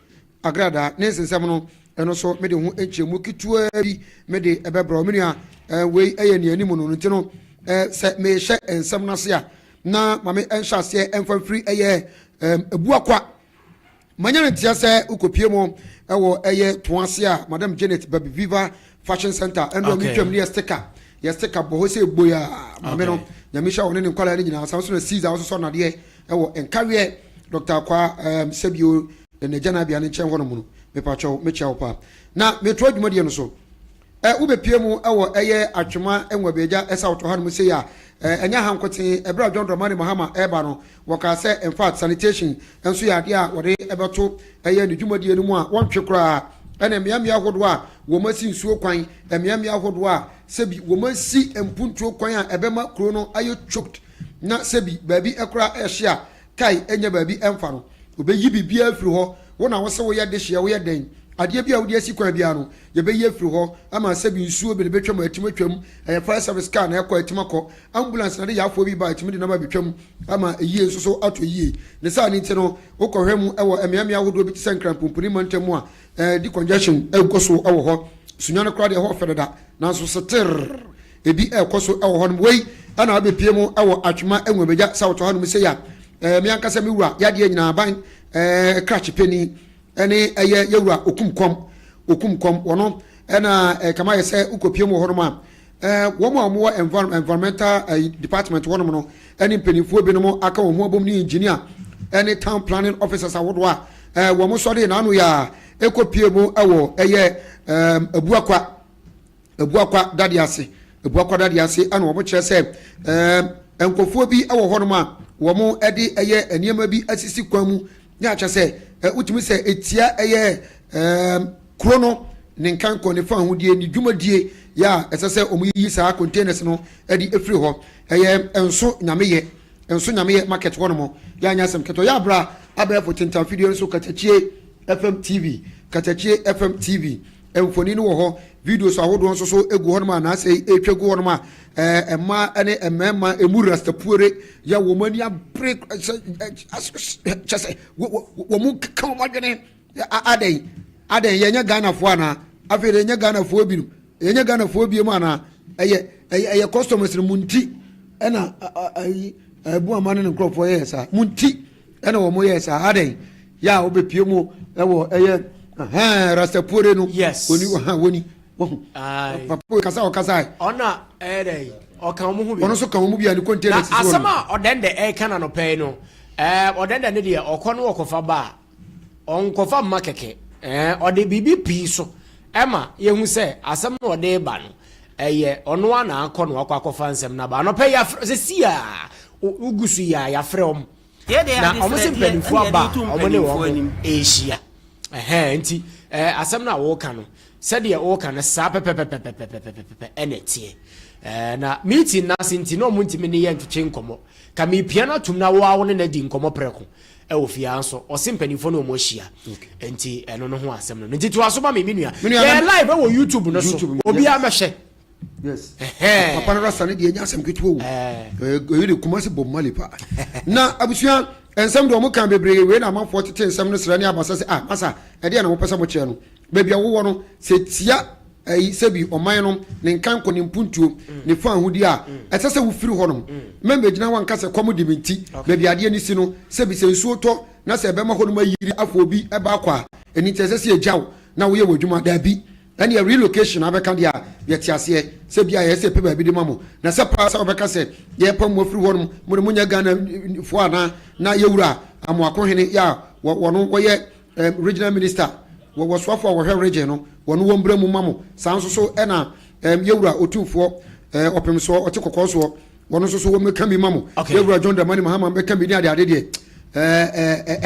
agrada ne ensam no eno so me de hu enchemu kitua bi me de ebebro me nua we ne animu no ntino se me hye ensam na se a na mame enhya se emfa free ebuakwa manyana tia se ukopie mu ewo toase a Madam Janet Baby Viva Fashion Center endo mi twam ne sticker bo ho se boya mame no nyamisha woni ne kwala ne nyina asan so na Caesar wo so na de ewo Nkawie Dr. Kwa Sebio ne jana bia ne chen hono mu me pa chaw me chaw pa na me to adwuma de no so ubepie mu ewo atwema enwa beja esa woto hanu se ya enya hankote ebra John Dramani Mahama eba no waka se in fact sanitation enso ya de a wode ebeto ne dwumadi enu mu a wontwe kra ene miamia hodo a wo masi nsuo kwan miamia hodo a sebi wo masi empuntuo kwan a ebema kro no ayo choked na sebi baabi ekra ehia kai enya baabi emfa no obeyi bibia afiri ho wo na wo se wo ye de hia wo ye den ade bia wo de asi kwan bia no ye be ye afiri ho ama sebi nsuo be betwam atimotwam fire service car na ekọ atimako ambulance na de yafo bi ba atimi de na ba betwam ama eyi enso so ato yi ne sa ni ntino wo kohwemu ewo emiamia wodo bi tsenkran pompuni mantamu a di congestion ekoso ewo ho sunyane kra de ho fedada na so seter ebi ekoso ewo ho no wei ana abepie mu ewo atwema enwabeja sauto ha no se ya me ankasa me wura ya de nyina ban crash penny ene yewura okumkom wono ena kama yese ukopie mu ho no ma wo environmental department wono no ene penifo bi no aka wo ho abom ni engineer ene town planning officers awodo a wo mo so de na anu ya ekopie mu ewo ebuakwa dade ase ana wo mo kire se enkofo bi ewo ho no ma wo mo ede eniema bi asisi kwan mu ya cha se utumi say etia krono ne nkanko ne fa hodie ni dwumadie ya esese omuyi saa containers no edi efiri ho enso nyameye market ho no mo ya nyasem keto ya bra abra for tinta video so Katakyie FM TV emfoni no ho videos ahodo nso so egu ho no ma na sei etwegu ho no ma emma ene emma emu rastapuore ya wo mani break chase wo mu kan wadwene aden yenya Ghana fo ana afere yenya Ghana fo binu yenya Ghana fo bi mu ana eye customers no munti ena bu amane ne crop for yesa munti ena wo mo yesa aden ya obepie mu ewo eye rastapuore no woni papa kasa ona ere okan mu hu bi ono so kan mu bi ani container na asama odende kana no pay no odende ne de okono okofa ba onkofa makeke ode bibi pi so ema yehu se asem no ode ba no ono ana akọ no akofa nsem na ba no pay ya se ugusu ya frem na omo se mpanifo aba omo ne wo Asia nti asem na wo ka no se de wo ka no sa pepepepepepepepe enetie na meeting na sinti no muntimi ne ye ntwe nkomo ka mi piano tum na wo awo ne na di nkomo preko ofia anso osimpanifo no mo hia enti eno no ho asem no nti to aso ba me minua live wo YouTube no so obi a mehye yes papa no rasa ne de nya asem ketu wo yele kumase bom malipa na abusua ensem do mo kan bebree we na amafo tete ensem no sra ne abasa se masa e de na mo pesa mo kire no baby awo no se tia sebi oman no ne nkanko ne mpuntuo ne fa ahudi a etese wo firi ho no membe gina wan kase komo de binti baby ade ni si no sebi se nsuo to na se be ma ho no mayiri afo obi eba akwa eni tese se ejaw na wo ye wadwuma da bi and your relocation abeka dia yeti ase se bia ye se pe ba bi de mamo na se pa se obeka se ye pam mo firi ho no mo munya Ghana fo ana na yewura amo akohene ya wono wo ye regional minister wo swafo wo hwe region no wono wo mbra mu mamo sanso so ena yewura otumfo opemso otekokoso wono so wo meka mi mamo yewura John Dramani Mahama meka mi ni ade de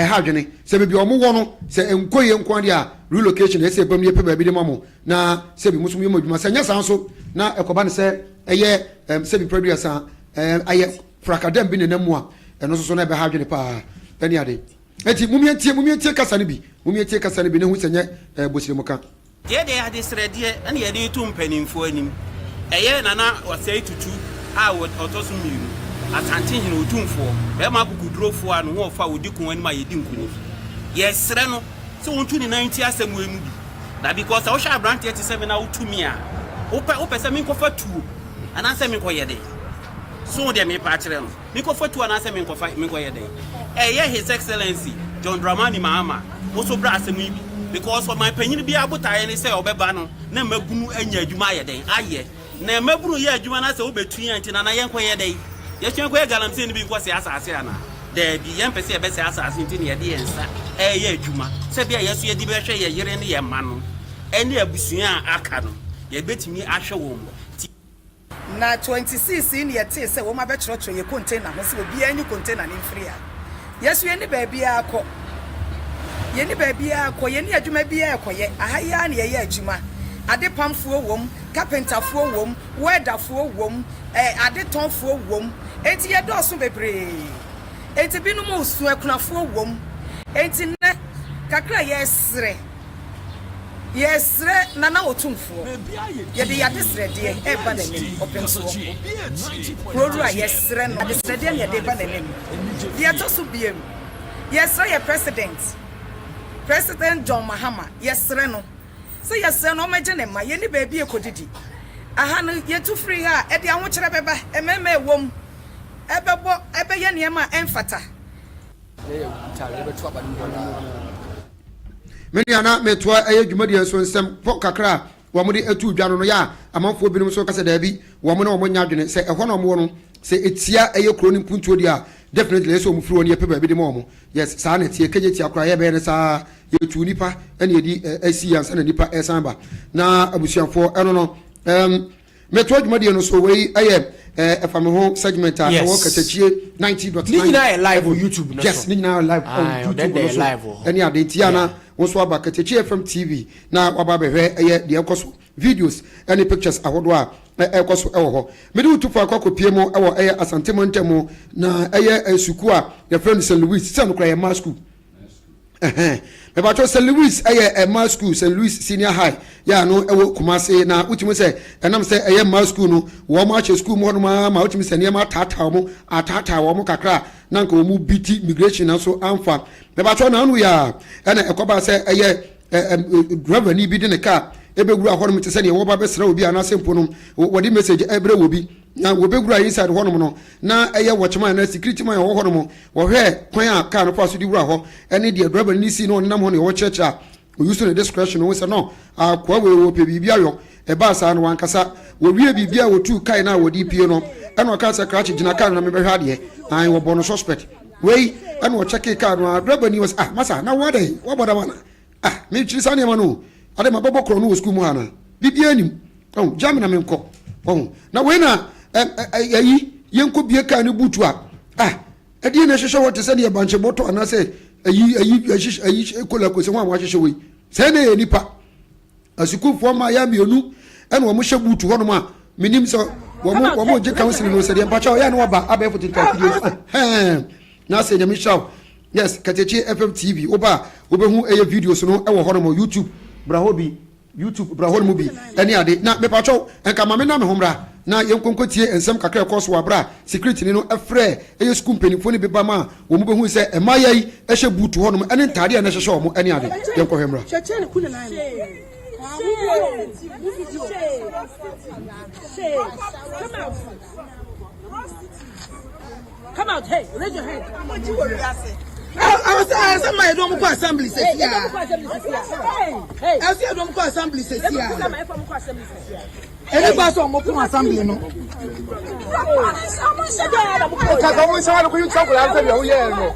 hadwene se bebi omo wono se enkoye nkwade a relocation ese bam ye pe ba bi de mamo na se bi musum yemo dwuma se nya sanso na ekoba ne se eye se bi producer aye frakadam bi ne namu a eno so na be hadwene pa ani ade enti mumietie kasa ne bi ne hu se nye bosire muka de ade srede ane ye de tu mpanimfo anim eye nana wasai tutu a otoso miru asante hene otumfo be ma kukudrofo anu ho fa odikun ani ma yedi nkuni yesre no so wontu ni 90 asemu emu bi na because I sha brand 37 na utumi a ope se min kofa tuo ana se min koyede so de me pa kire no min kofa tuo ana se min koyede His Excellency John Dramani Mahama also bra asemu bi because of my penyin bi abota ni se obeba no na magunu anya adwuma ayeden aye na maburu ye adwuma na se obetu yanti na yen koyede ye twen koye galamse ni bi nkwase asase ana da bi yen pese ebe se asase nti ne ye de yensa ye adwuma se bia yeso ye di be hwe ye yire ne ye ma no ene abusua aka no ye betimi ahwe wo mo na 26 ni ye te se wo ma be chrocho ye container ho se obi anyi container ni free a yeso ye ni ba bia akọ ye ni ba bia akọ ye ni adwuma bia ekoye ahaya na ye adwuma ade pamfuo wom carpenterfuo wom welderfuo wom ade tonfuo wom enti ye do so bebre enti binu mo su akunafuo wom enti ne kakra yesre nana otumfuo ye de yade srede e ba na nim opemso roru a yesre no de srede ne de ba na nim ye to so biem yesre ye president John Mahama yesre no so yesre no meje ne ma ye ni ba bi ekodidi aha no ye tu free ha e de anwo kire beba ememe wom ebebo ebe ye ne ma emfata meni ana metwa eye dwumadi enso nsem fo kakra wo mo de atu dwa no ya amanfo binum so kasa da bi wo mo na wo nya dwene se ehwo na mo no se etia eye kro ni puntuo dia definitely so mo firi woni epe ba bi de mo yes sa na tie keje tia kra ye be ne sa ye tu nipa ene ye di asi yansa na nipa esan ba na abusuanfo eno no me to adwuma no so we efa me ho segment a wo Katakyie 90.9 ni na live on YouTube no. Yes, ni na live on YouTube no. Any ade na wo so aba Katakyie FM TV na waba behwe de ekoso videos any pictures ahodo a ekoso ewo ho me de utufu akokopie mo ewo Asante Montemo na suku a your friend St. Louis se no kra ye ma school me ba to St. Louis ma school St. Louis Senior High ya no ewo Kumase na utimi se enam se ma school no wo ma che school mo no ma utimi se ne ma tata wo mo kakra na nka wo mu biti immigration na so amfa me ba to na anu ya na ekoba se driver ni bi de ne car ebegura ho no mete se ne wo ba besra obi anasempo no wo di message ebre wo bi na wo begura inside ho no no na watchman na security man ho no mo wo hwe kwan a car no pass di wura ho ene de driver ni si no nam ho ne wo church a we use the discretion we say no akwa we wo pe bibia yo e ba sa no wankasa wo wie bibia wo tu kai na wo di pie no ene o ka se crash gina car na me be hwa de an wo bono suspect we ene wo check car no driver ni was masa na wo dey wo boda wana me chiri sa ne ma no ade ma bobo kro no wo school mu ana bibia nim jam na me nko na we na yenko bie ka ne butu a edi na hwehwe wote se ne banche boto ana se ayi kola ko se ho amwa hwehwe we se na ye nipa asukufo ma ya mionu ene wo mo hye butu ho no ma minim so wo mo je council no se de mpacha ya ne wo ba aba foto ta video na se nyame shaw yes Katakyie FM TV oba obehu videos no e wo ho no mo YouTube brahobi YouTube brahol mu bi eni ade na me pacho enka mame na me homra na yenkonkotie ensem kakra ekoso wabra security ni no efre school penifo ni beba ma wo mu behu se emayai ehye butu ho no ene ntade na hwehwe omo eni ade yenko hemra come out, hey, raise your hand. I was my don't go assembly says here. Hey, I see don't go assembly says here. Any pass on go assembly no. Ka go so ko you talk la say o ye no.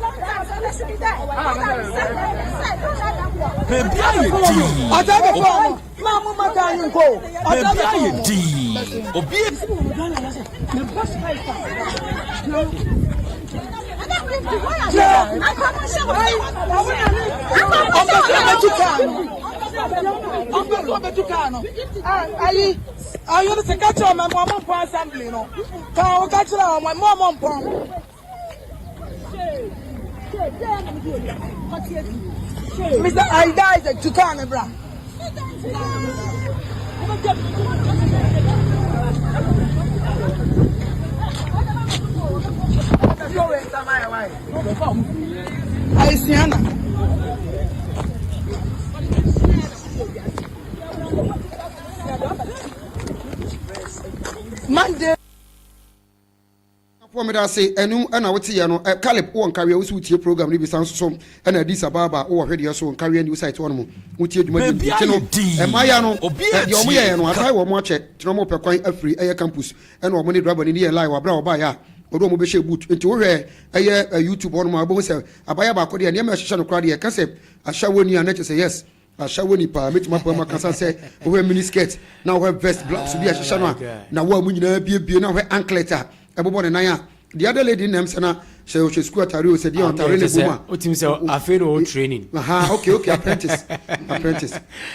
Mr. Aida is a Tukan, bra. I see Anna. Monday. For me that say enu na wote ye no Caleb won carry wo su tie program ni bi san so na Addis Ababa wo hwede so carry new site won mo wotie dwuma bi ti no maya no de omo ye no atai wo mo ache ti no mo pe kwan afri campus na omo ni driver ni ye live wa bra oba ya odo mo be she boot enti wo hwe YouTube won mo abo se abaya ba ko de ne ma hwehwe no kra de ka se ahawoni ana che se yes ahawoni pa metima pa makasa se wo hwe mini skirt na wo hwe vest black so bi ahwehwe no na wo amu nyina bie na hwe anklet a ebobo ne nan ya the other lady name sana she school atari o se dia atari ne buma o tim se afero training okay apprentice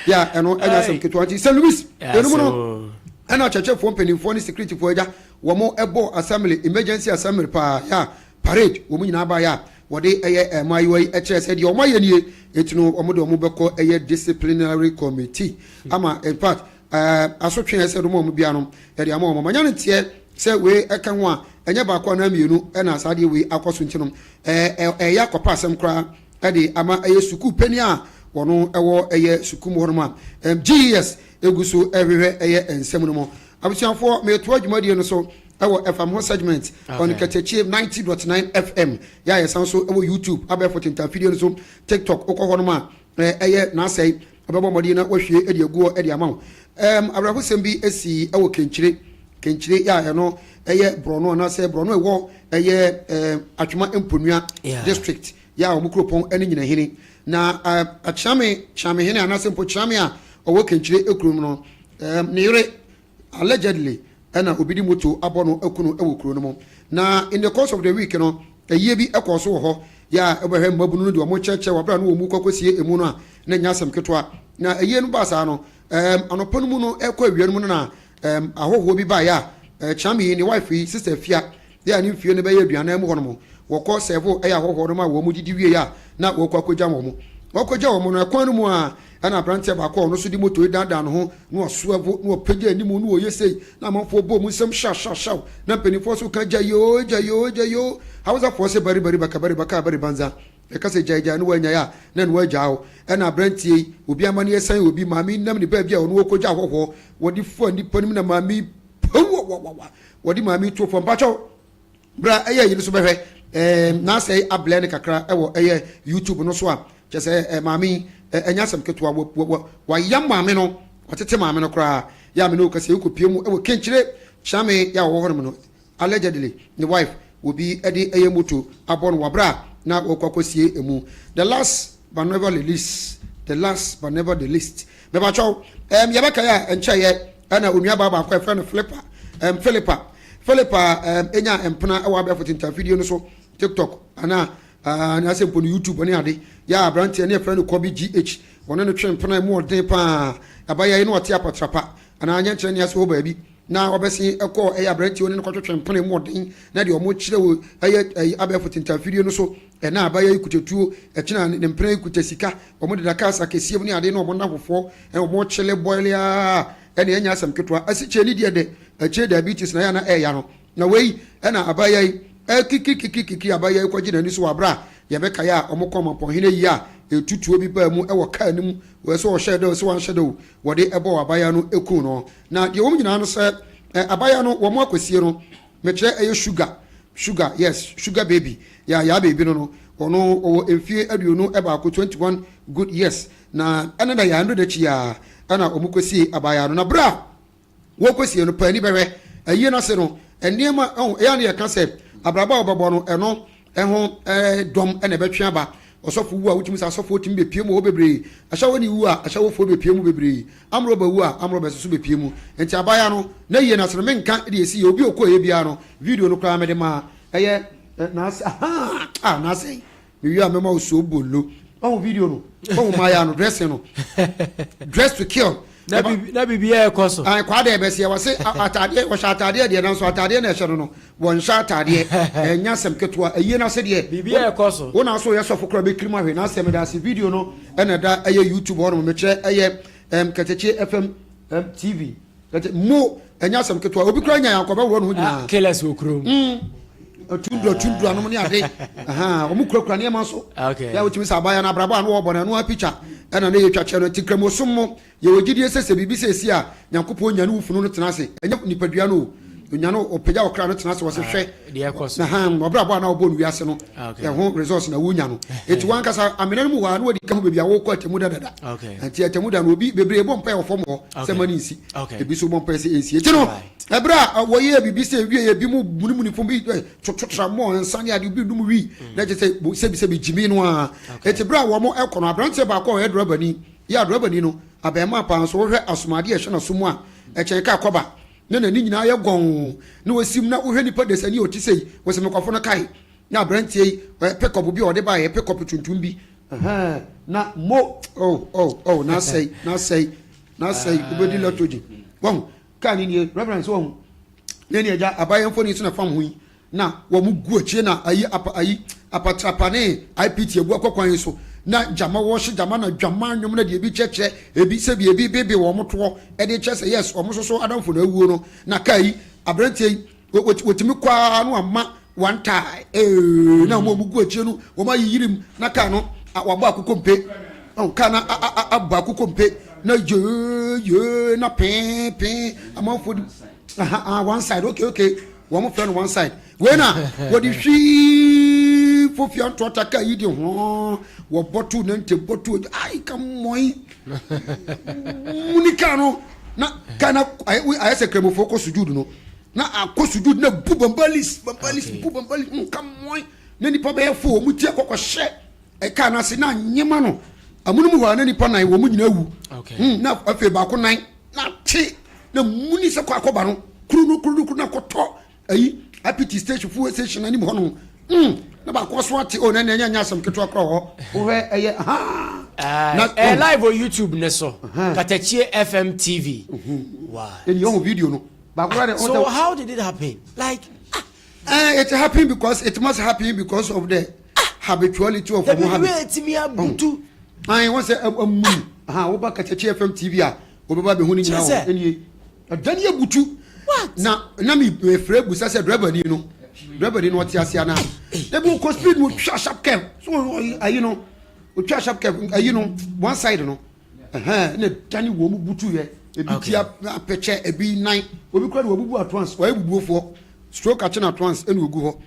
yeah eno enya some ketwanti St. Louis eno no ena cheche fo penifo ni security fo eja wo mo ebo assembly emergency assembly pa ya parade wo mu nyina ba ya wo de mayiwai eche se de o maye nie etinu o mo de o mo beko disciplinary committee ama in fact asotwe se do mo bia no e de ama o manya ne tie se we eka ho a enya ba kwa na mienu na asade we akoso ntinom ya kopa asem kra de ama suku pani a wono ewo suku mo horoma GES eguso ehwehwe ensem no mo abusianfo me to adwumadi no so ewo FM ho segment on Katakyie 90.9 FM ya yesan so ewo YouTube abefo tinta video no so TikTok okohonoma na say abebo modi na wahwie de aguo de ama abrahosem bi esi ewo kenchire ya no brono na say brono ewo atwuma emponua district ya omukropon ene nyina hini na achame hini anasempo chame a owo kenchire ekrum no ne yire allegedly ɛna obidi moto abono akunu ɛwɔ kuro no mo na in the course of the week no ɛyie bi ɛkɔ so wɔ hɔ ya ɛbɛhwɛ mmabunu no de ɔmo kyerɛkyerɛ wɔ bra no wɔ mu kɔkɔsie emu no a na nya asɛm ketewa na ɛyie no ba saa no anɔpa no mu no ɛkɔ awia no mu no na ahohoɔ bi ba ya kyame yi ne wife yi sister fia ya ne fie no bɛyɛ aduane mu hɔ no mo wɔkɔ sɛfo ɛyɛ ahohoɔ no ma wɔ mu didi wie ya na wɔkɔ akɔgya wɔn mo wɔkɔgya wɔn no ɛkwan no mu a ɛna aberanteɛ baako ɔno so de moto daadaa no ho na ɔsoɛfo na ɔpagya anim na ɔyɛ sei na amanfoɔ bɔ mu nsɛm hyɛw na mpanimfoɔ so ka gyayo hausafoɔ sɛ bari baka banza ɛka sɛ gyaagyaa no wanyae a na ne wagyaa wo ɛna aberanteɛ yi obi ama ne yɛsan obi maame nam ne baabi a ɔno wɔkɔgya ahɔhoɔ wɔde foa nnipa no mu na maame wɔde maame to fam mpakyɛw bra ɛyɛ yiri so bɛhwɛ na asɛe ablɛ ne kakra ɛwɔ ɛyɛ YouTube no so a kyɛ sɛ maame ɛnya asɛm ketewa wayam maame no ɔtete maame no koraa yɛ ame no kasa yɛkɔpie mu ɛwɔ kenkyire kyame yɛ wɔwɔ hɔ no no allegedly ne wife obi ɛde ɛyɛ moto abɔ no wabra na wɔkɔkɔsie emu the last but never the least mɛbatwɛw yɛbɛka yɛ a nkyɛyɛ ɛna onua baako ɛfrɛ no Philippa enya mpena ɛwɔ abɛɛfo tinta video no so TikTok ana na asɛ mpo no YouTube ne ade ya abrante ne ɛfrɛ no Kobi GH wɔne no twe mpena mu ɔden pa abaya ne ɔte apatrapa ana anya nkyerɛ ne asɛ hɔ baabi na wɔbɛsi ɛkɔ ɛyɛ abrante ne kɔtwetwe mpena mu ɔden na de ɔmo kyerɛ wo ɛyɛ abɛɛfo tinta video no so ɛna abaya ikutetuo ɛkyina ne mpena ikuta sika ɔmo de dakasa kɛsie mu ne ade na ɔmo nafofoɔ ɔmo kyele boilia ɛna enya asɛm ketwa asikyɛ ne deɛ de ɛkyɛ diabetes na ya na ɛya no na wei ɛna abaya yi kiki abaya yi kɔgye n'ani so wabra yɛbɛka ya ɔmo kɔma pɔhene yi a etutuo bi baa mu ɛwɔ kaa ne mu wɔ so ɔhyɛ dɛ so wanhyɛ dɛ wɔde ɛbɔ abaya no eku no na deɛ wɔn nyinaa no sɛ abaya no wɔn akɔsie no mɛkyerɛ ɛyɛ sugar baby ya baby no ɔno ɔwɔ mfie aduonu ɛbaako 21 good years na ɛna da yɛn do n'akyi a ɛna ɔmo kɔsie abaya no na bra wɔkɔsie no pɛni bɛhwɛ ɛyie n'ase no nneɛma ɛyɛ ne yɛka sɛ abraba ɔbɛbɔ no ɛno ɛho dɔm ɛna ɛbɛtwe aba ɔsɔfo wu a wotumi sɛ asɔfo wotumi bɛpie mu hɔ bebree ahyɛwɔ ne wu a ahyɛwɔfoɔ bɛpie mu bebree amorɔba wu a amorɔba soso bɛpie mu nti abaya no na yie n'ase no menka de esi yɛ obi okɔ yɛ biara no video no koraa mɛde ma ɛyɛ n'ase n'ase mewie a mɛma osuo bolo ɔmo video no ɔmo maya no dressing no dress to kill na bibia ɛkɔ so kwa de bɛsia wɔse atadeɛ wɔhyɛ atadeɛ deɛ nanso atadeɛ na ɛhyɛ no no wɔnhyɛ atadeɛ ɛnya asɛm ketewa ɛyie no ase deɛ bibia ɛkɔ so wo na so yɛ sɔfo kora bɛkirim ahwɛ na asɛm da ase video no ɛna da ɛyɛ YouTube hɔ no mekyerɛ ɛyɛ Katakyie FM TV mo ɛnya asɛm ketewa obi kora nya yankɔbɛ wɔ no ho nyinaa keles wɔ kurom tundu anom ne ade ɔmo kura nneɛma so ya wotumi sɛ abaya na abrabɔ a no wɔbɔ no a picture ɛna ne yɛ twatwɛ no nti kramosom mo yɛwɔ gyidie sɛ biribi sɛ esi a nyankopɔn nya no wufunu no tena ase ɛnyɛ nipadua no nya no ɔpagya ɔkra no tena ase wɔ sɛ hwɛ na ɔbrabɔ a na wɔbɔ no wiase no ɛho resource na wonya no ɛti wankasa amena no mu hɔ a na wɔde ka ho baabi a wɔkɔ atamu dadada nti atamu da no obi bebree bɔ mpaeɛ wɔ fam hɔ sɛ ma no nsi ebi so bɔ mpaeɛ sɛ ɛnsi ɛti no ɛberɛ a wɔyɛ biribi sɛ wie yɛ bi mu munimunifo bi tototrammɔ nsa ne ade bi dum wi na kyɛ sɛ sɛbisɛbi gyimi no a ɛti berɛ a wɔn ɛkɔ no aberanteɛ baako a ɔyɛ drɔbani yɛ drɔbani no abɛɛma paa nso wɔhwɛ asomadeɛ ɛhyɛ no so mu a ɛkyɛn ka kɔba na n'ani nyinaa yɛ gɔn na wɔsim na wohwɛ nipa desani a ɔte sɛ wɔsɛ mekɔfo no kae na aberanteɛ yi pɛkɔpo bi a ɔde baeɛ pɛkɔpo tuntum bi na mo nasɛe wobɛdi lɔtogye wɔn kaa ne nie reverence wɔn ne ne agya abayɛmfo ne so na fam ho yi na wɔn mu gu akyire na ayi apatrapa ne IPT agu akɔkwan yi so na jama wɔhye jama na dwama nnwom na deɛ bi kyerɛkyerɛ ebi sɛ ebi bebe wɔn toɔ ɛde kyerɛ sɛ yes wɔn soso adamfo na awuo no na kaa yi aberanteɛ yi wɔtumi kwaa no ama one tie na wɔn gu akyire no wɔn ayi yirim na kaa no wabɔ akokɔ mpe kaa na abɔ akokɔ mpe na yee na pɛn amanfo di one side okay wɔn fɛ no one side wei na wɔde hwii fofia ntɔta kaa yi di ho wɔ bɔtu na nte bɔtu ayi ka mɔyi muni kaa no na kaa na ayɛ sɛ kremofo kɔ sujudu no na akɔ sujudu na bu bambalis nka mɔyi na nipa bɛyɛ fo wɔn ti akɔkɔ hyɛ ɛkaa na se na nyema no amunum hɔ na nipa nan wɔn mu nyina wu na afei baako nan na te na muni sɛ kɔ akɔba no kuru na koto ayi apiti station fuel station ani ho no na ba ko so ate o na nya asem keto akra ho wo eye na live on YouTube ne so Katakyie FM TV wow then you video no ba ko so how did it happen like it happened because it must happen because of the habituality of Muhammad. I want say wo ba Katakyie FM TV a wo ba be hu ni nyina wo eni adani abutu na me frɛ busa sɛ driver ni no ɔte asia na e bu ko speed mu twa sharp curve so ayi no o twa sharp curve ayi no one side no na dani wo mu butu ye ebi tia apeche ebi nine obi kura wo bubu atwans wo ebubuofo stroke achina atwans ene ogu ho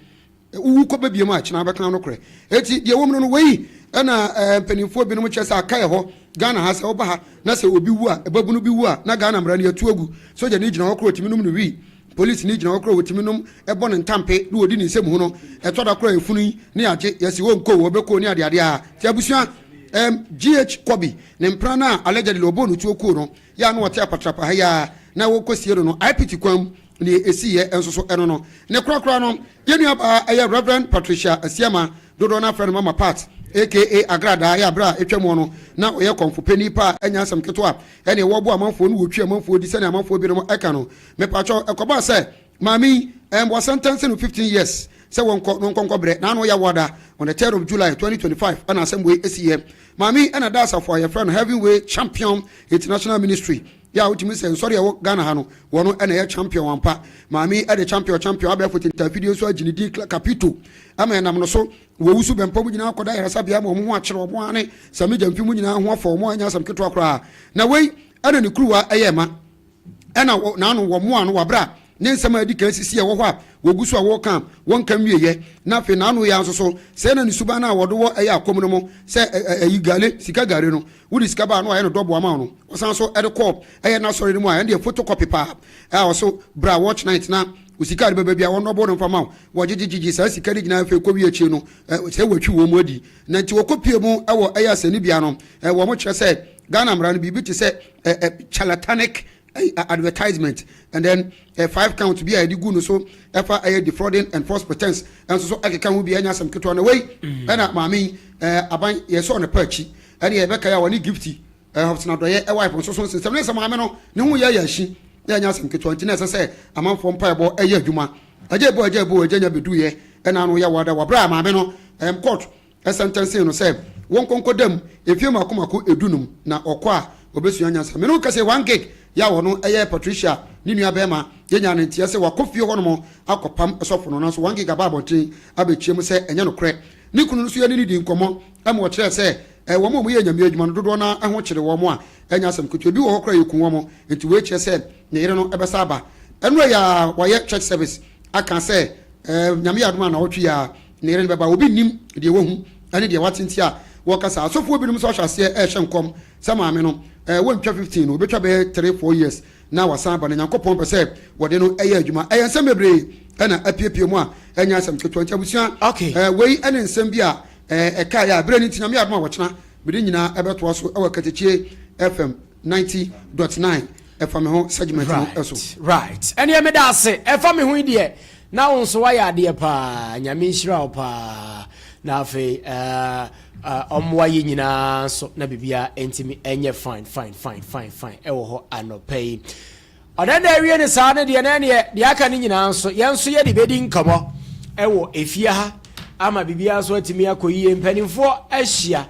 uwu ko babie mu achina abeka no kore eti de wo mu no wei na penifo bi no chese akaye ho Ghana ha se oba ha na se obi wu a ebabunu bi wu a na Ghana mra na yatu agu soja ni gina okro timi num no wi police ni gina okro wotimi num ebo ne ntampe na odi ni nsem hu no etoda kro efunu ni age yesi wo nko wo beko ni ade ade a ti abusua GH Kobi ne mpra na allegedly obo no tu oku no ya no wote apatrapa ha ya na wo kosie no IPT kwam ni esiye ensoso eno no ne krakra no yenu aba Reverend Patricia Asiama dodo na friend Mama Pat aka agrada ya bra etwam no na oye konfopeni pa anya asam keto a ene wo bo amanfo no wotwi amanfo di sene amanfo bi no eka no me pacho ekoba se mami was sentenced to 15 years se won konko bre na no ya wada on the 3rd of July 2025 ana asem we esiye mami ena da asafo ya friend heavyweight champion international ministry ya utimi se sorry e Ghana ha no wono ena ya champion wampa mami e the champion abia for intervideo so agini di capito ama enam no so wo wusu bempo mu nyina akoda yarasa bia ma ho akere obo ane sami jamfi mu nyina ho afo mo anya sam keto akra na wei ana ne kuruwa eyema ena na no wo mo anu wabra ne nsema adi kan sisi e wo ho a wo gusu a wo kan won kan wieye na fe na anu ya nso se na ne suba na wodo wo eya akom no mo se ayi gale sika gare no wudi sika ba no aye no dobo ama no osan so ede cop eye na sorry no mo aye de photocopy pa also bra watch night na usika de bebia won no bo no fama wo gigigi sa sika de gina fe ko wi achi no se watwi wo mo adi na nti wo kopie mu ewo eye asani bia no wo mo kire se Ghana mra no bibi ti se charlatanic advertisement and then 5 count to be a gu no so efa defrauding and false pretense and so ekeka hu bi anya sam keto na wei na mami aban yeso na pachi ene ye beka ya woni gifty hobsna do ye e wife so so system ne sam ame no ne hu ya yashi na anya sam keto nti na se amanfo mpa ebo eye adwuma ajebo anya bedu ye na no ya wada wabra mame no court sentence no se won konkodam efiem akomako edunum na okwa obesu anya sam me no kase 1 gig ya wono eye Patricia ni nua bema yenya ne ntia se wakofie ho no mo akopam esofo no so 1 giga babotin abechiem se enye no kre ni kunu so ye ni di nkomo am wo kire se wo mo ye nyame adwuma no dodo na aho kire wo mo a enya asem kutu bi wo ho kra yekun wo mo enti we kire se ne yire no ebesa aba enu ya wa ye church service aka se nyame adwuma na wotwe ya ne yire no beba obi nim de wo hu ane de watenti a wo kasa asofo bi nim so hwase hye nkom sama ame no won twa 15 no betwa be 3-4 years na wasan ba na Nyankopon pese wode no eye adwuma ensem bebre na apiepie mu a enya asem ke 20 abusia wei ene ensem bi a eka ya bre ni tinyame adoma wochena bide nyina ebeto so e Katakyie FM 90.9 FM ho segment no eso right ene me da ase FM ho ide na won so wa ya de pa nyame nhira pa na afi omwa yi nyina so na bibia entimi enye fine ewo ho anopei odanda wie ne saa ne de na ne de aka ne nyina so yenso ye de bedi nkamo ewo efia ha ama bibia so atimi akoyi mpanimfo ahia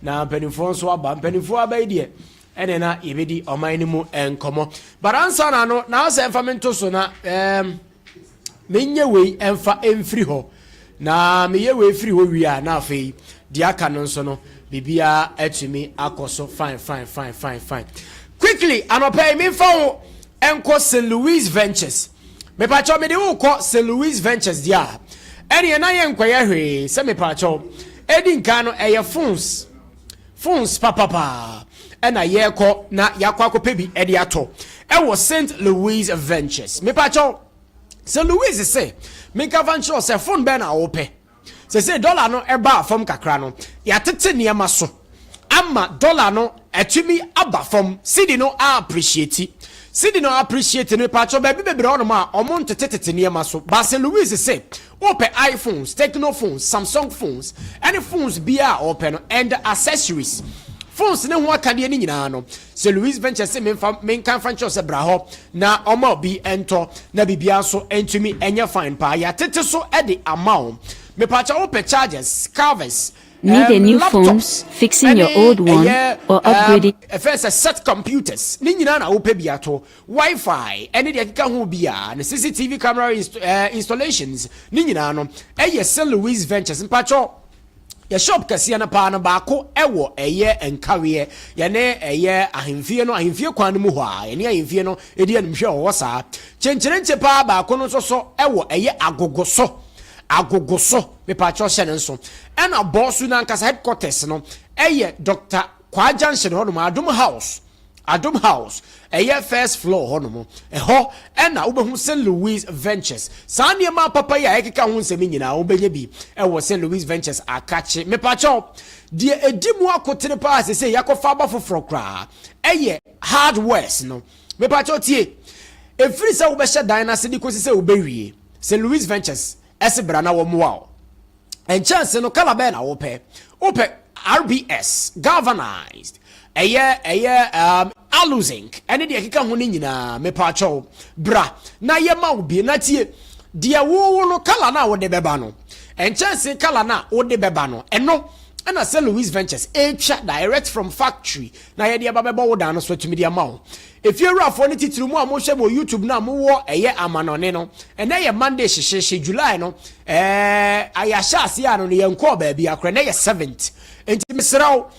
na mpanimfo so aba mpanimfo abai de ene na yebedi oman ni mu enkomo baransa na no na asa emfamento so na menye wei emfa emfiri ho na meye wei firi ho wi na afei diaka no nso no bibia atumi akoso fine quickly anopay me phone enko St. Louis Ventures me pacho me de uko St. Louis Ventures dia ene na ye nkwaya hwe se me pacho edi nka no eye phones papa ena ye ko na yakwa ko pebi edi ato e wo St. Louis Ventures me pacho St. Louis say me ka venture se phone be na ope se dollar no eba from kakra no ya tete niema so ama dollar no atumi aba from cedi no appreciate Sidi no appreciate ne pacho baby bebre on ma omo ntetete niema so Basen Louise say open iPhones, Techno phones, Samsung phones, any phones bia open and accessories. Phones ne ho akade ni nyina no. Se Louise Venture say men kan franchise se bra ho na omo bi ento na bibia so entumi enye fine pa ya tete so e de amount. Me pacho open chargers, covers. Need a new phones, fixing your old one, or upgrading. First, set computers. Ninyina na upe biato. Wi-Fi. Any de kika hu bia. CCTV camera installations. Ninyina no. St. Louis Ventures. Mpacho. Ya shop kasi na pa na bako ewo Afari-Nkawie. Ya ne ahemfie no ahemfie kwan mu hwa. Ya ne ahemfie no edi anhwe wo sa. Chenchenche pa bako no so ewo agogoso me pacho hye nso ena boss na nkasa headquarters no Dr. Kwajan hye no Adom House first floor hono ho ena ubehu St. Louis Ventures sanye ma papa ya ekeka ho nsem nyina ubenya bi St. Louis Ventures akache me pacho de edimu akotere pa asese yakofa aba foforo kra hardwares no me pacho tie efiri se ubehye dan na se di kosi se ubewie St. Louis Ventures esebra na wo moa en chance no kala be na wo pe RBS galvanized alusink ene de keka ho ni nyina me pa cho bra na ye ma obi na tie de wo no kala na wo de beba no en chance kala na wo de beba no eno na St. Louis Ventures direct from factory na ye de baba wo dan no so tumi de ma if you are for any titru mu amoshe mo YouTube na mo wo amanone no ene ye Monday sheshe July no ayasha asia no ye nko ba bia akra na ye 7th enti misrawo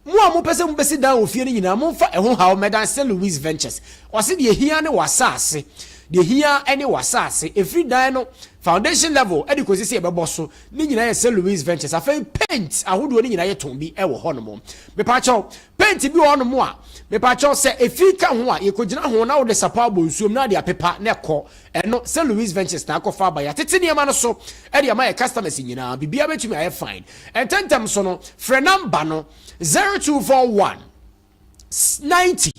mu amopese mu besi dan ofie ni nyina mo fa eho hawo medan St. Louis Ventures wase de hia ne wasase de hia ene wasase every dan no foundation level edi kosi se ebebo so ni nyina ye St. Louis Ventures afa paint ahodo ni nyina ye tombi ewo hono me pa cho paint bi hono mo a me pa cho se efika ho a ye kogina ho na wo de sapa bonsuom na de apepa na ko eno St. Louis Ventures na akofa ba ya tete ne ma no so edi ama ye customers nyina bibia betumi aye fine ententem so no free number no 0241 90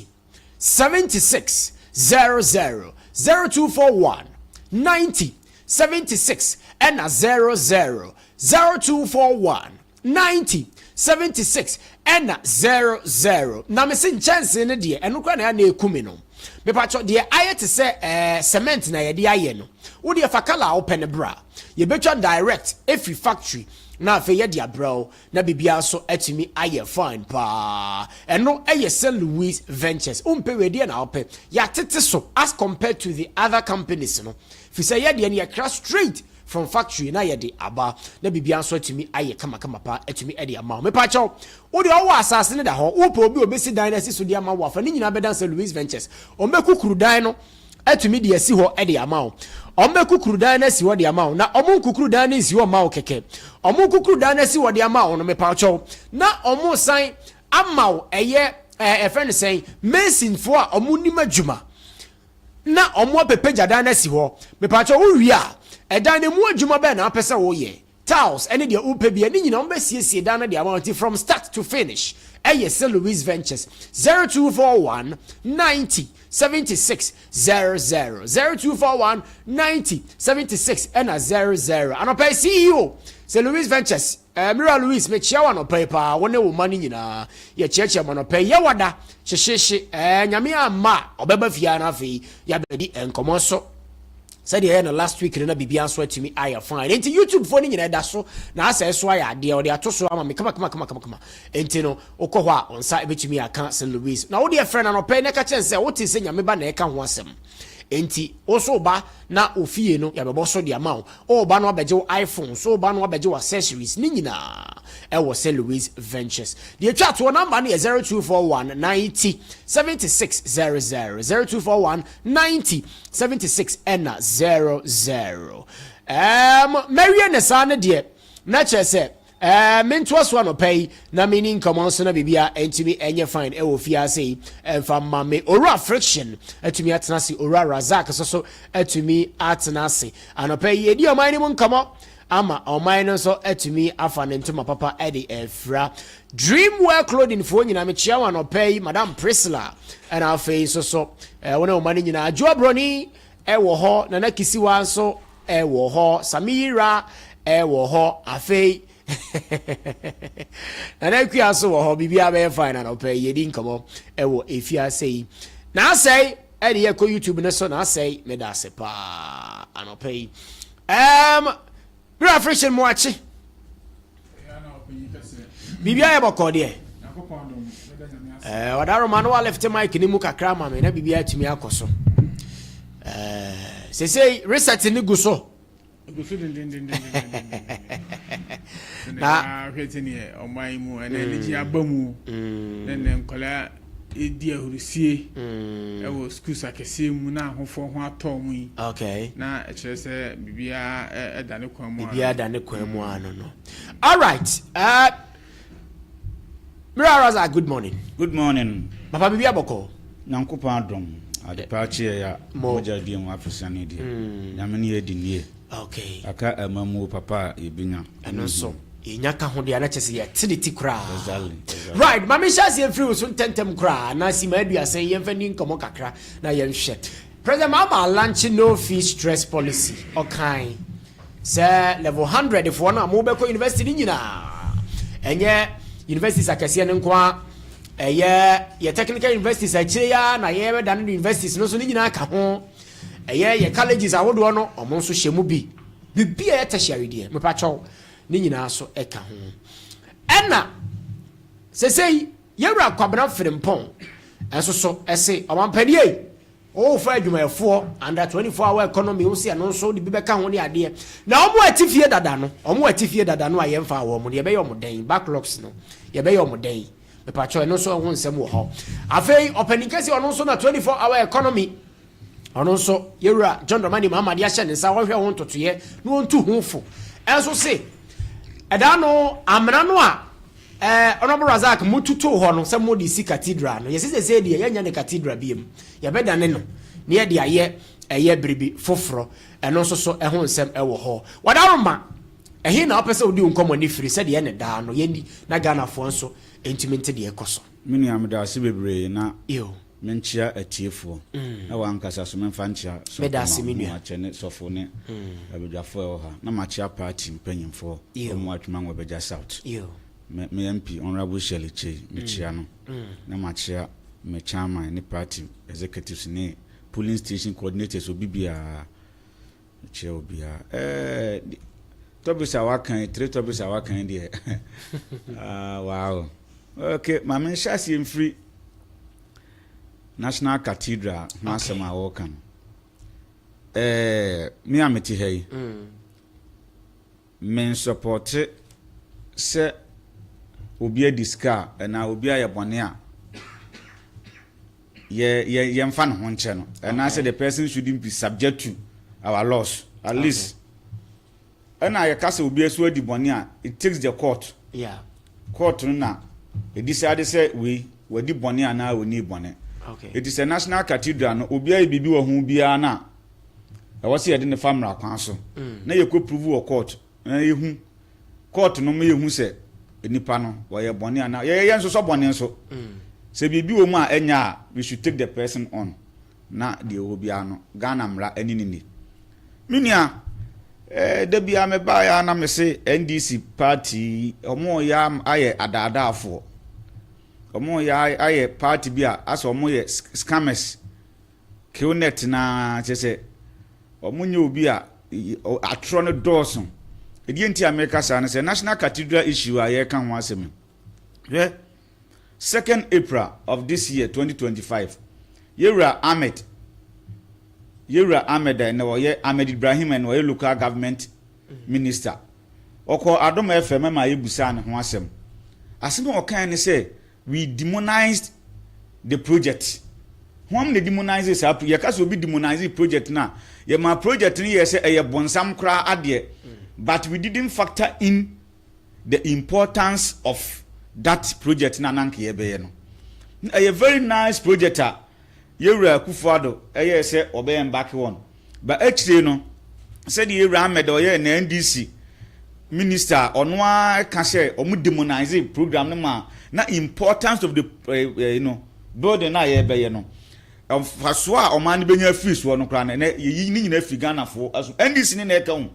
76 00 0241 90 76 and 00 0241 90 76 and 00 na me sin chance ne de enukra na na ekumi no me pacho de aye te se cement na ye de aye no wo de fakala open bra ye betwa direct every factory na fe ye dia bro na bibia so atimi aye fine pa eno St. Louis Ventures umpe we dia na ope ya tete so as compared to the other companies no fi say ye dia na cross straight from factory na ye de aba na bibia so atimi aye kama pa atimi e dia ma me pa cho wo de owo asase ne da ho wo po obi obesi dan na si so dia ma wo afa ni nyina be dan St. Louis Ventures o me kukuru dan no atimi de asi ho e dia ma Ome kukuru dan na si wo de ama na omo kukuru dan na si wo ma o keke omo kukuru dan na si wo de ama no me pa cho na omo san ama friend say mason fo a omo ni madwuma na omo pepeja dan na si ho me pa cho wo wi a dan na mu adwuma be na apese wo ye tiles ene de upe bia ni nyina omo siesie dan na de ama from start to finish St. Louis Ventures 0241 90 76 00 0241 90 76 and 00 and pay CEO St. Louis Ventures Mira Louis me chiawa no pay pa wone wo mani nyina ye chiachi mo no pay ye wada hyehye nyame ama obeba fia na afi ya bedi enkomo so said the last week na bibia so atimi aya fine enti YouTube phone nyina da so na asa so aya de o de atoso ama me kama enti no okoho a onsa ebetumi aka St. Louis na wo de friend na no pay na ka chense wo ti se nyame ba na eka ho asem enti oso ba na ofie no ya bebo so de ama o ba no abeje iPhone so ba no abeje accessories ni nyina e St. Louis Ventures the chat to number na 0241 90 76 00 0241 90 76 and 00 Marian Sana de na chese mentor so no pay na meaning common so na bibia entimi enye fine e wo fia sei emfa mame ora friction atumi atenase ora razak so atumi atenase anopa ye di omani mun kamo ama ɔman no so etumi afa ne ntoma papa ede efra Dreamwear clothing for nyina me chia wan opay Madam Priscilla and our face so wona o mani nyina adwo broni wo ho nana kisiwa nso wo ho Samira wo ho afei nana kwia so wo ho bibia be fine na opay yedi nkomo wo efia sei na say ede ye ko YouTube ne so na say me da se pa anopay reflection mo achi bibia e boko de wadaro manu wa left mic ni mu kakra ma me na bibia atumi akoso say research ni guso na hwetini omai mu ene ni abamu ne nkola edi ahurusie ewo schools akese mu na ahofo ho atom yi okay na ekere se bibia edane kwan mu bibia dane kwan mu ano no all right Miraza, good morning. Good morning. Papa bibia boko. Nyankopa adom. Adepachi ya moja di mu afisani di. Nyameni edi nie. Okay. Aka amamu papa ebinya. Eno so. Inyaka ho de anachese ya tiditi kra. Exactly. Right, mama shasi free so tentem kra na si madu asen yemfani nkomo kakra na yenhwe. President Mama launch no fee stress policy. Okay. Say level 100 if one am obeko university nyina. Enye universities akese ne nko ye technical universities akire ya na ye be dan universities no so ni nyina aka ho ye colleges awodo no omo so hyemu bi bibia ye tertiary de me pa chaw ni nyina so eka ho ena sesei yewra kwabra frimpon enso so ese omampanie o fa adwumayefo under 24-hour economy o se no so de bibeka ho ne ade na omo atifie dada no ayemfa wo mo de be yo den backlogs no ye be yo den me pa cho no so ho nsem wo ho afei openikasi ono so na 24-hour economy ono so yewra John Dramani Mama de ahye ne sa wo hwe ho ntotoye no ntu hofo enso se eda no amra no a Honorable Razak mututo ho no se modisi cathedral no yesi se de ye nya ne cathedral biem ye beda ne no ne ye de aye bribi foforo eno so so ho nsem wo ho wadaroma ehi na opese odi nkomo ni firi se de ye ne da no ye ni na Ghana fo nso entimente de ekoso mini amda se bebre na yo menchia atiefo na wankasa so memfa nchia so medasi minua achene sofo ne abedwafo ha na machia party mpanyimfo mo atuma ngo beja south yo me MP honorable Shirley Che mechia no na machia me chairman ni party executives ni polling station coordinators obibia mechia obia tobisa wakan 3 tobisa wakan de wow okay mama shasi mfree National Cathedral masema wokan me ameti hey men support se obi adiska na obi ayebone a ye mfa no ho nche no and I say the person shouldn't be subject to our laws at least and I kase obi aso adibone a it takes the court court na e decide say we di bone ana we ni bone. Okay. It is a national cathedral no obi ayi bibi wo hu bia na e wo se ye de ne famra kwan so na ye ko prove wo court na ye hu court no me ye hu se enipa no wo ye bone ana ye nso so bone nso se bibi wo mu a enya we should take the person on na de obi ano Ghana mra aninini minia de bia me ba ya na me se NDC party omo ya aye adadaafo omo ya aye party bia aso omo ye scammers kionet na chese omo nye obi a atro no dawson edi enti America sa na se National Cathedral issue aye kan ho asem 2nd April of this year 2025 Yewra Ahmed and oye Ahmed Ibrahim and oye local government minister oko Adom FM ma yebusa ne ho asem o kan ne say we demonized the project. Whom they demonize this up, ye can be demonizing project now. Ye my project ni ye say a bonsam kra adie, but we didn't factor in the importance of that project na nanke ye be no. A very nice project Yewra Kufuado ye say obey back one. But actually no said Yewra Ahmed or ye na NDC minister onwa ka say omu demonize program no ma na importance of the building na ye be ye no faso a oman benya free so no kra na yi ni nyina free Ghana for aso NDC ni na e ka hu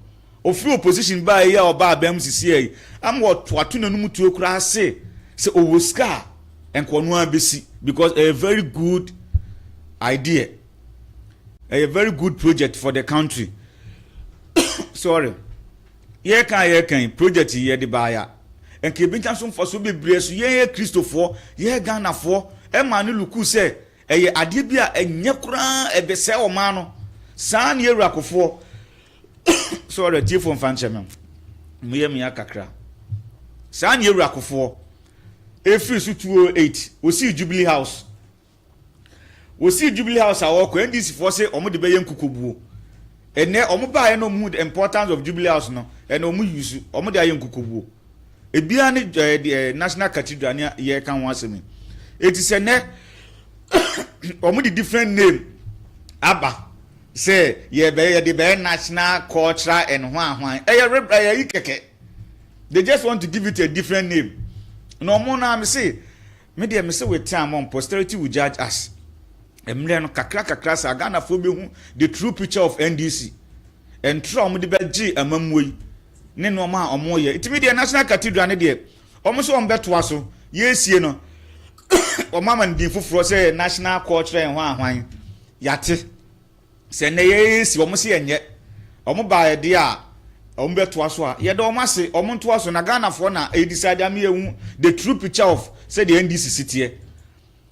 ofri opposition ba ye oba abam sisi yi am what watu na num tuo kra say owoska enkono abesi because a very good idea, a very good project for the country. Sorry. Ye kan project ye de baya. En ke bintan so for so bebre so ye Christopher, ye Ghana for e ma no luku se eye ade bia enye kura e be se o ma no. Saa ne Ewurakofo. Sorry, Tifo Fanchemem. Muye me akakra. Saa ne Ewurakofo. Efiri su 208, we see Jubilee House. We see Jubilee House awoko NDC for say omo de be yenkukubuo. Ene omo ba ye no mu the importance of Jubilee House no, ene omo use omo de yenkukubuo. Ebia ne National Cathedral ne ye kan ho asemi. Eti se ne omo de different name aba. Say ye be de be national cultural and hwan. Eye ikeke. They just want to give it a different name. No more na me say with time on posterity will judge us. Emle no kakra sa Ghana fo be hu the true picture of NDC. And try mo de be gi amamwoi. Ne no ma omo ye. Itimi de National Cathedral ne de. Omo so on beto aso. Yesie no. O mama ndin foforo say national culture en hwan yate. Se ne yesi omo se enye. Omo ba ye de a ombeto aso a ye do mase omonto aso na Ghana for na e decide am ye the true picture of say the NDC city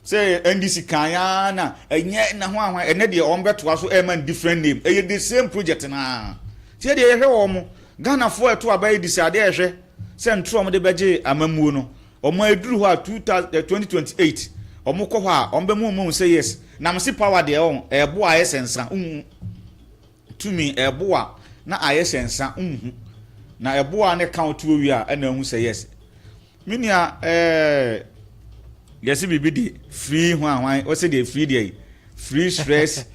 say NDC kan na enye na ho ene de ombeto aso e man different name e the same project na tie de ye hwe omo Ghana for eto aba e decide e hwe say ntro omo de beje amamuo no omo eduru ho a 2028 omo ko ho a ombe mu say yes na mse power de e bo a esensa to me e bo a na ayesensa na eboa ne count wi a na hu say yes minia yes bibi di free ho ahwan o say dey free dey free stress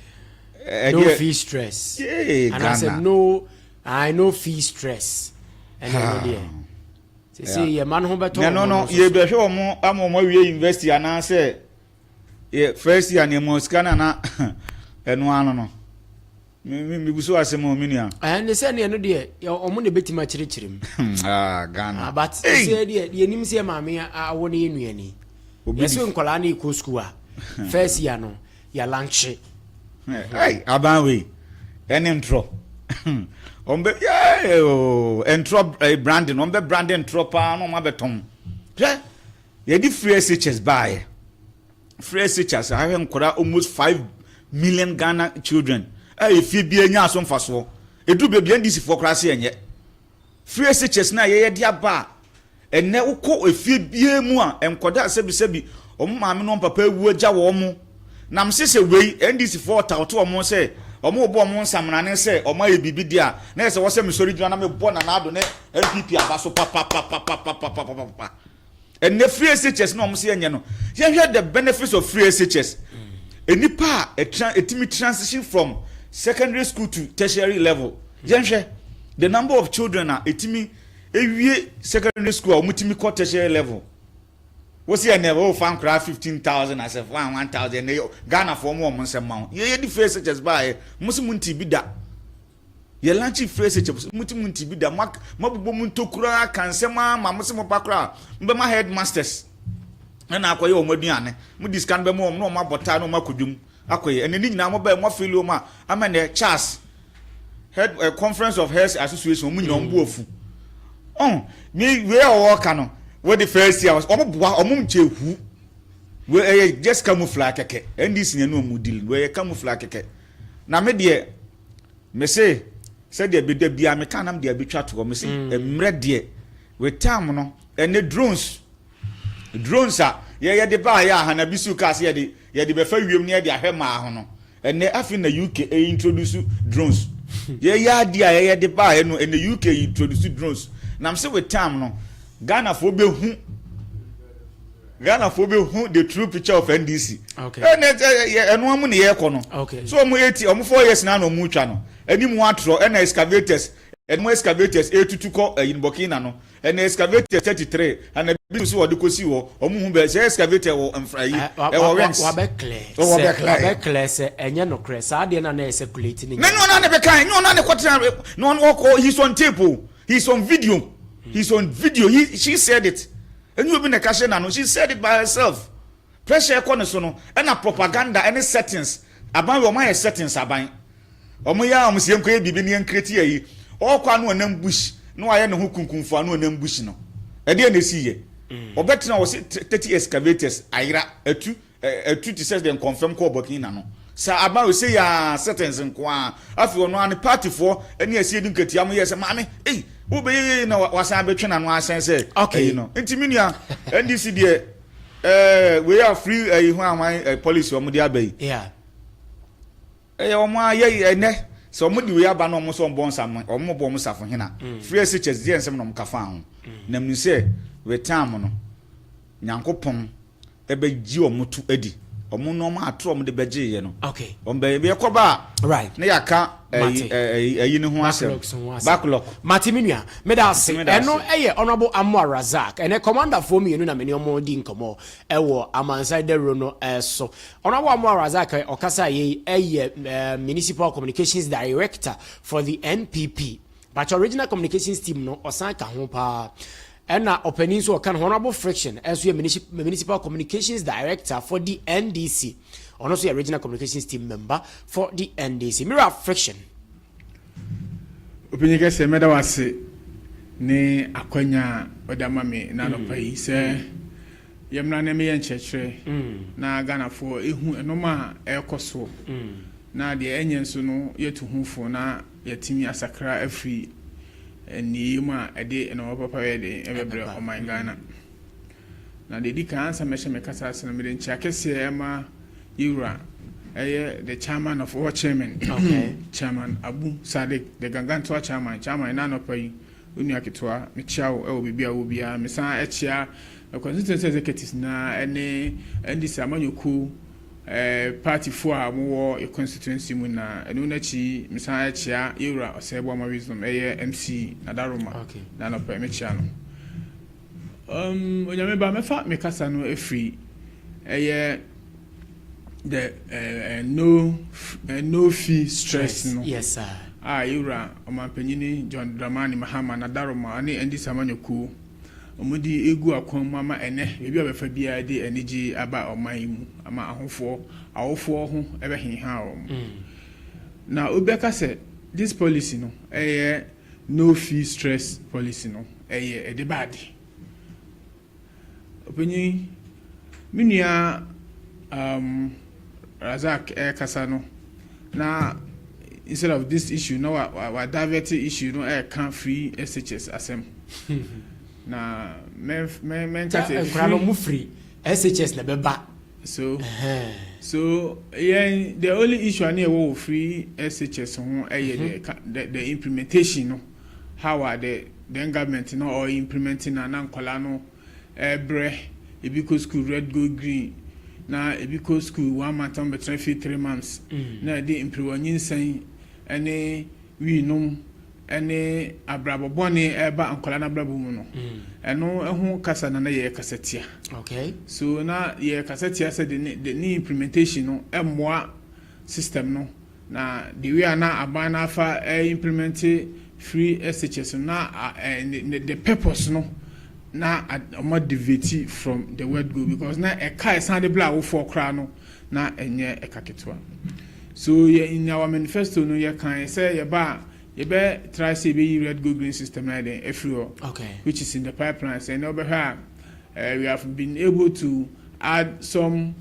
no free stress and I said no I no free stress and no there say ye man ho beto no ye be hwe omo amomo wi university ana say first year ne mo scan na eno ano no me buso asemo minia and say ne no de omo ne betima chirichirim Ghana but say de nim say maame awo ne enuani yeso nkola na iko school a first year no ya lunch hey abanwe ene ntro ombe entro branding ombe branding ntro pa no ma betom ye di free SHS buy free SHS I have nkola almost 5 million Ghana children if you be anya aso mfaso edu be bia ndisi for class enye free SHS na ye dia ba enne ukọ efie bia mu a enkoda sebi omo maame no papa ewu agya wo mo na msese wei ndisi for tawto omo se omo obo omo nsamna ne se omo ye bibi dia na se wo se misori dwana me bo na ado ne LPP abaso pa enne free SHS na omo se enye no ye hwe the benefits of free SHS enipa etimi transition from secondary school to tertiary level. The number of children are etimi ewie secondary school or mutimi ko tertiary level. What's here never fan craft 15,000 as a 1,000 Ghana for more months amount. Ye the face just buy musimunti bida. Ye lanchi face just mutimunti bida mak mabumuntu kura kansema mamusimo pakra mbema headmasters. Na akoye omoduane mu discan be mo no ma bota no makudum akoye ene ni nyina mo ba mo feel ma amane Charles head conference of health association mu nyina ombu ofu me we all ka no we the first year omo boa omo mchehu we just camouflage keke ndis ne no mu deal we camouflage keke na me de me say de be da bia me kanam de abetwa to me say emre de we time no ene drones a ye de ba ya ha na bisu ka se ye de be fa wiem ne de ahwe ma ho no ene afi na UK introduce drones ye ya dia ye de ba ye no ene UK introduce drones na mse with time no Ghana for be hu the true picture of NDC okay eno amu ne ye ko no okay so omo 4 years na no mu twa no ani mu atro ena excavators and more excavators 82 ko in Burkina no and excavator 33 and a bit so what you see or move excavator or fry class and you know Chris I didn't circulating no he's on tape he's on video she said it and you've been a cashier now she said it by herself pressure corner so and a propaganda any settings about your my settings are buying omoya omusiem ko bibi ne nkreti ayi okwa no nam bush no aye ne ho kunkunfo no nam bush no e de na siye obetina wo 30 excavators ayira atu to say dem confirm ko Burkina no sa aba we say ya settings nko a afi ono an party for ene asie du nkati am yes maame wo be na wasan betwe na no asan say okay no ntiminua NDC de we are free hu aman police o mo de abai yeah omo aye ene so omo di we aba no omo so bon sam omo bo mo safo hena free SHS die nsem no mo kafa ho nam ni se we time no nyankopon ebe gi omo tu edi omo no ma atro omo de beje ye no okay ombe be koba right na yaka ayi ne ho asem backlog Matiminua medase eno eye honorable Amwa Razak ene commander for me na meni omo di nkomo ewo Amansan Dawuro no so honorable Amwa Razak okasa ye eye municipal communications director for the NPP but original communications team no osan ka ho pa ena opening so kan honorable Friction as we municipal communications director for the NDC and also a regional communications team member for the NDC. Mirror Friction. Opinyeke se meda wase ne akwanya odama me na no pai se yemna ne me yenchechre na Ghana for ehu enoma ekoso na de enye nso no yetu hufo na yetimi asakra afri eni ma ede eno papa we de ebebre o my Ghana na de dika ansa meshe mekasa asena me de nchiakese ema Yura, the chairman of all chairman, okay. Chairman Abu Sadik, the Gangantua chairman, Nano Pay, Uniakitoa, Michao, Obibia, Ubia, Missa Echia, a constituency executives na any this Amanyuku, party for our more a constituency muna, and Unachi, Missa Echia, Yura, or Sebama Wisdom, MC, Nadaruma, okay. Nano Pay Michano. Nyameba Mefa Mekasano a free, the no fee stress no yes sir Yura omanpenyini John Dramani Mahama na Daroma ani endi samanyoku omudi egu akon mama ene bebi abefa bia de eniji aba oman mu ama ahofo awofo ho ebe hinha o na obeka se this policy no no fee stress policy no de bad openyi minia Razak Kasano. Now, instead of this issue, no, our diverted issue, no, can't free SHS asem. Now, men free SHS never back. So yeah, the only issue I need to free SHS the implementation, no, how are the government, no, or implementing an ankolano, bre, because school red, go green. Na ebiko school 1 month on between 3 months na dey improve nyinsan ene wi nom ene abrabobone eba ankola na abrabo mu no eno ehu kasa na ye kasetia okay so na ye kasetia say the new implementation no emwa system no na the way na abana fa implement free SHS na the purpose no na motivate from the word go because na a car sound bla wo for kra no na enye ekaketwa so in our manifesto no you can say you be try say be red go green system na then everywhere okay which is in the pipelines and over here we have been able to add some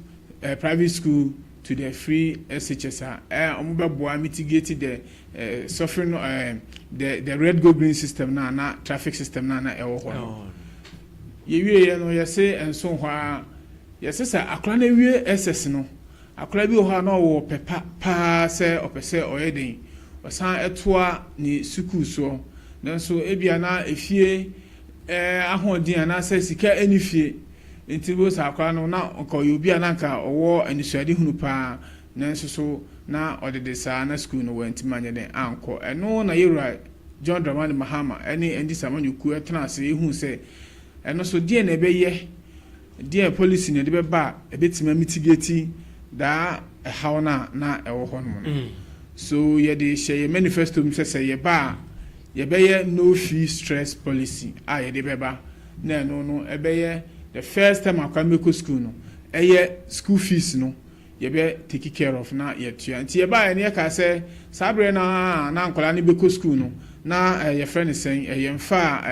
private school to the free SHS omubeboa mitigate the suffering the red go green system na traffic system na ewo ho ye no ye say enso hwa ye say akra na wie SS no akra bi ho na wo pepa pa say opese oyeden osan etoa ni school so nanso ebia na efie ahodi ana say sika enifie entibo sa akra no na ko yobia na nka owo anisuade hunu pa nanso so na odede sa na school no wanti manye den anko eno na yura John Dramani Mahama any and this amount you could say who say and also dear nebe dear police in the bar a bit mitigating that how na so ye de share manifesto say ye bar ye be no fee stress policy ye de beba no ebe the first time I come to school no school fees no ye be take care of na ye tua nti ye ba ye ka say sabre na nkola ni be ko school no na ye friend say ye mfa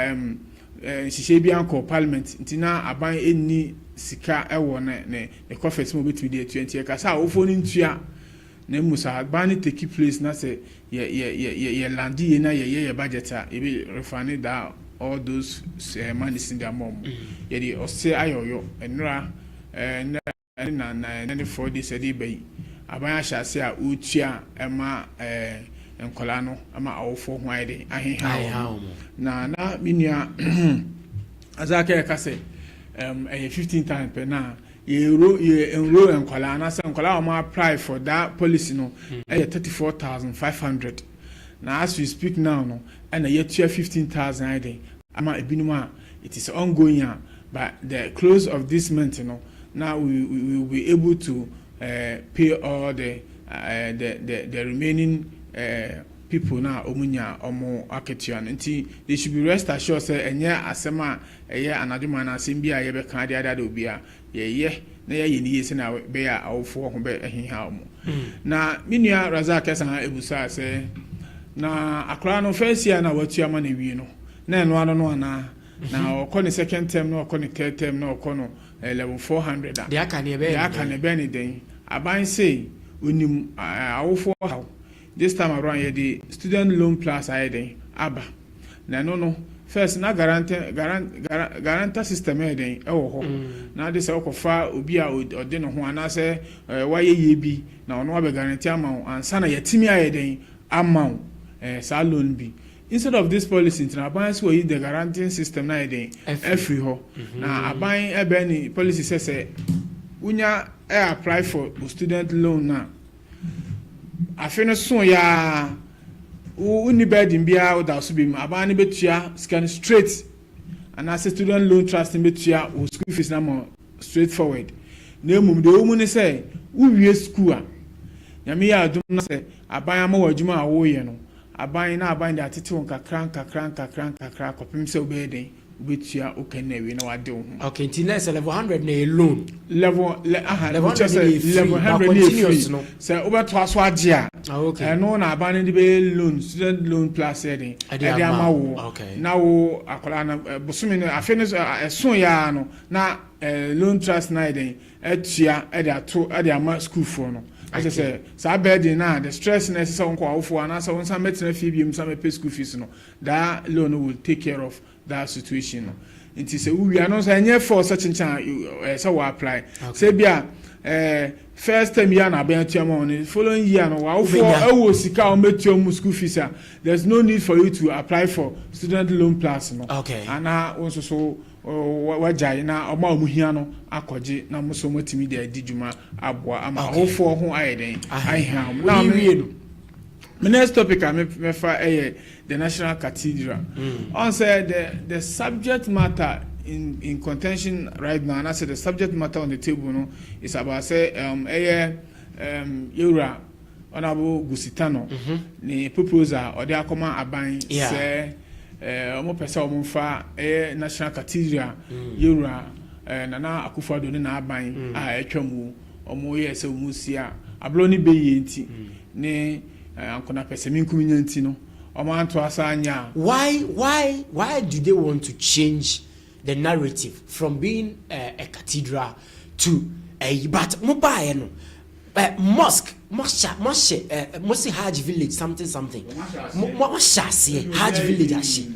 shishe bi anko parliament nti na aban enni sika ewo ne coffers mo betumi de tua nti ye ka say ofo ni ntua na musa aban take place na say ye landi ye na ye budget a e be refund that all those money in their mom ye di ose ayoyo enra na 4 days a day by aban ahase a utua ema enkola no ama awofo ho ayde aheha na minua azaka ka say 15 times per na enroll enkola na say enkola ma apply for that policy no 34,500 now as we speak now no and yet 15,000 ayde ama ebinuma it is ongoing but the close of this month you know now we will be able to pay all the remaining people now omunya omo aketian nti they should be rest assured say enya asema eye anaduma na asem bia ye be kan dia da obi a ye na ye ni yesi na be ya awofo ho be ehinha omo na minua Razak esan ebusa say na akra no first year na watua ma na wi no na eno ano no ana na okọ second term na okọ third term na okọ no level 400 they aka ne be ni den aban say onim awofo how this time around here the student loan plus den aba na no first na guarantor system den ewo ho na de say okofa obi a ode no ho ana say waye ye bi na ono be guarantee amount ansa na yetimi den amount sa loan bi instead of this policy na aban so yi the guaranteeing system na den every ho na aban ebe ni policy say unya apply for student loan na afeno so ya uni bedin bia oda so bi aban ne betua scan straight and as student loan trust betua o school fees na mo straightforward na emum de omu ne say uwie school a nyame ya adum na say aban ama wadwuma a wo ye no aban na aban de atete won kakra kopim se obeden betua okanna we na wade ho okay nti na level 100 na loan level 100 continuous no say obeto aso age a okay no na aban de be loan student loan plus eden e ama wo na wo akola na bosumi no afi no eson ya no na loan trust na eden etua e de ato e de ama school for no as I say sa burden na the stress na say won ko awofo ana say won sa metina fee bi some pay school fees no that loan will take care of that situation no nti say we are no say any for such chan say we apply say bia first time year na ben tuama on following year no awofo ewo sika o metuam school fees there's no need for you to apply for student loan plus no okay ana won so wajai na ọma omuhia no akọje na muso motimi de adijuma aboa ama awofo ho ayeden aham na me next topic I me fa the National Cathedral on say the subject matter in contention right now and I say the subject matter on the table no is about say Yura Honorable Gusitano ni proposal or the akoma aban say omo pesa omo fa National Cathedral Yura Nana Akufo-Addo ne na aban a etwamu omo ye se omo sia ablo ni beye nti ne ankona pesa minkuminya nti no omo anto asanya. Why do they want to change the narrative from being a cathedral to a but mobile no mosque Hajj village something Hajj village ashi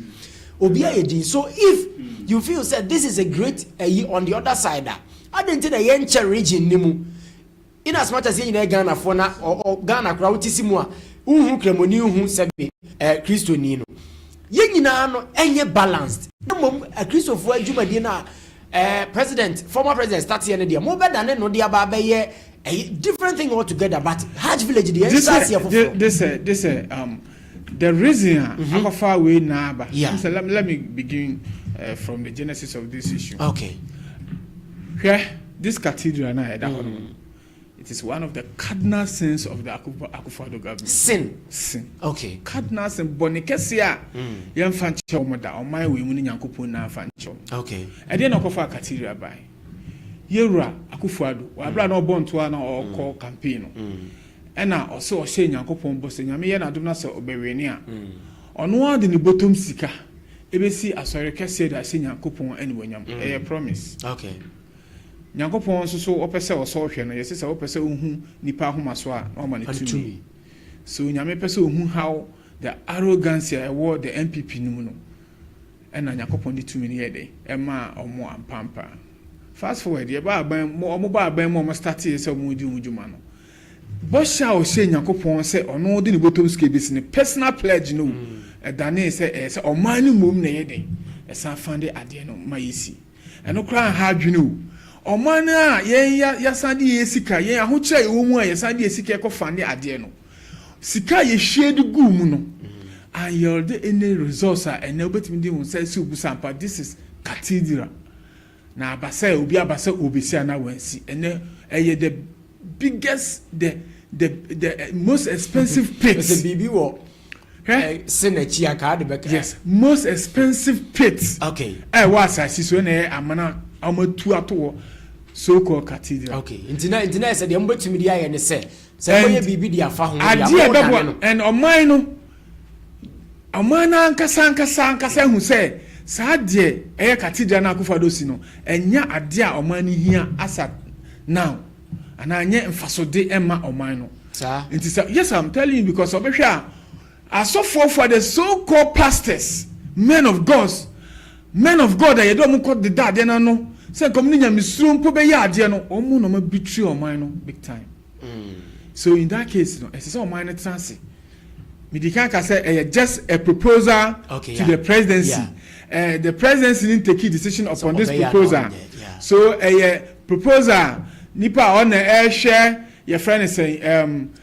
obia edin. So if you feel said this is a great on the other side I didn't think the yencha region nimu in as much as in Ghana for na or Ghana crowdisimu uhu kremoni uhu sebe Christo nino ye nyina no enye balanced mom Christopher adwumadi na former president start here there mo better than no dia ba be a different thing altogether but Hajj village the the reason how far away now, but let me begin from the genesis of this issue. Okay. Here, this cathedral now, it is one of the cardinal sins of the Akufo-Addo government. Sin. Okay. Cardinal sin. Bonikesia. Yem fancho moda. O my we muni nyankopon na fancho. Okay. I didn't know for cathedral by. Yewura Akufo-Addo. Wabra no bontoa na oko campaign. Ena also o she nyankopon bose nyame ye na dum na se obeweni a. Ono ade ni bottom sika. Ebesi asori kese da she nyankopon anibonyam. E promise. Okay. Nyankopon so opese o so hwe no yesi se opese ohu nipa ahoma so a o ma ne tumi. So nyame pese ohu how the arrogance e wo the MPP numu no. Ena nyankopon di tumi ne yede e ma omo ampampa. Fast forward ye ba ban mo ba ban mo start ye se omo di unjuma no. Bo sha o she nyankopon se ono di ne bottom skebis ne personal pledge no. E dane se o man no mum ne yede. E san fande ade no ma yesi. Eno kra ha adwene Omana ya sandi yesika ye ahokyere ewo mu a ye sandi yesika ko fande ade no sika ye shade gu mu no and you the any resource and obetimi di mu say si obusampa. This is cathedral na abasa obi abasa obesi ana wansi ene eye the biggest the most expensive pit the bibi wo senachi aka de beka. Yes, most expensive pit. Okay. Was so na amana amatu ato so-called cathedral. Okay. Intina said the mbetumi dia ye ne se boye bibi dia fa ho dia no. And omana ankasa hu se sa de cathedral na Akufo-Addo si no enya ade a omani hia asa now and anya mfasode emma oman no. Sir. Yes, I'm telling you because obehwa aso for the so-called pastors, men of God that you don't call the dad no. Say community misrum po be ya ade no omo no ma betray oman no big time. So in that case no ese oman no transi Midika ka say just a proposal to the presidency. The presidency didn't take a decision upon this proposal. So a proposal nipa on air share your friend is saying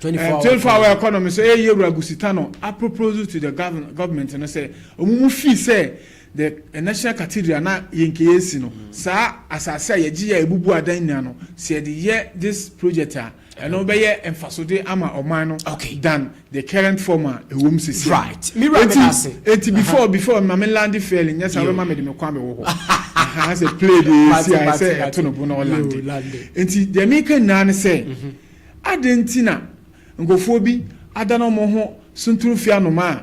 24-hour economy. So a Gusitano a proposal to the government and I say omumu fi say the national cathedral na yenkeyesi no sa asase yegia ebubu adan nia no say the this project and obeye emfasode ama oman no than the current former ewom sisi. Right. Me right before mama land failing yes I remember me kwa me wo ho. I say play the see I say atono bu no land. Enti the make na say adentina ngofo bi adana mo ho sunturu fia no ma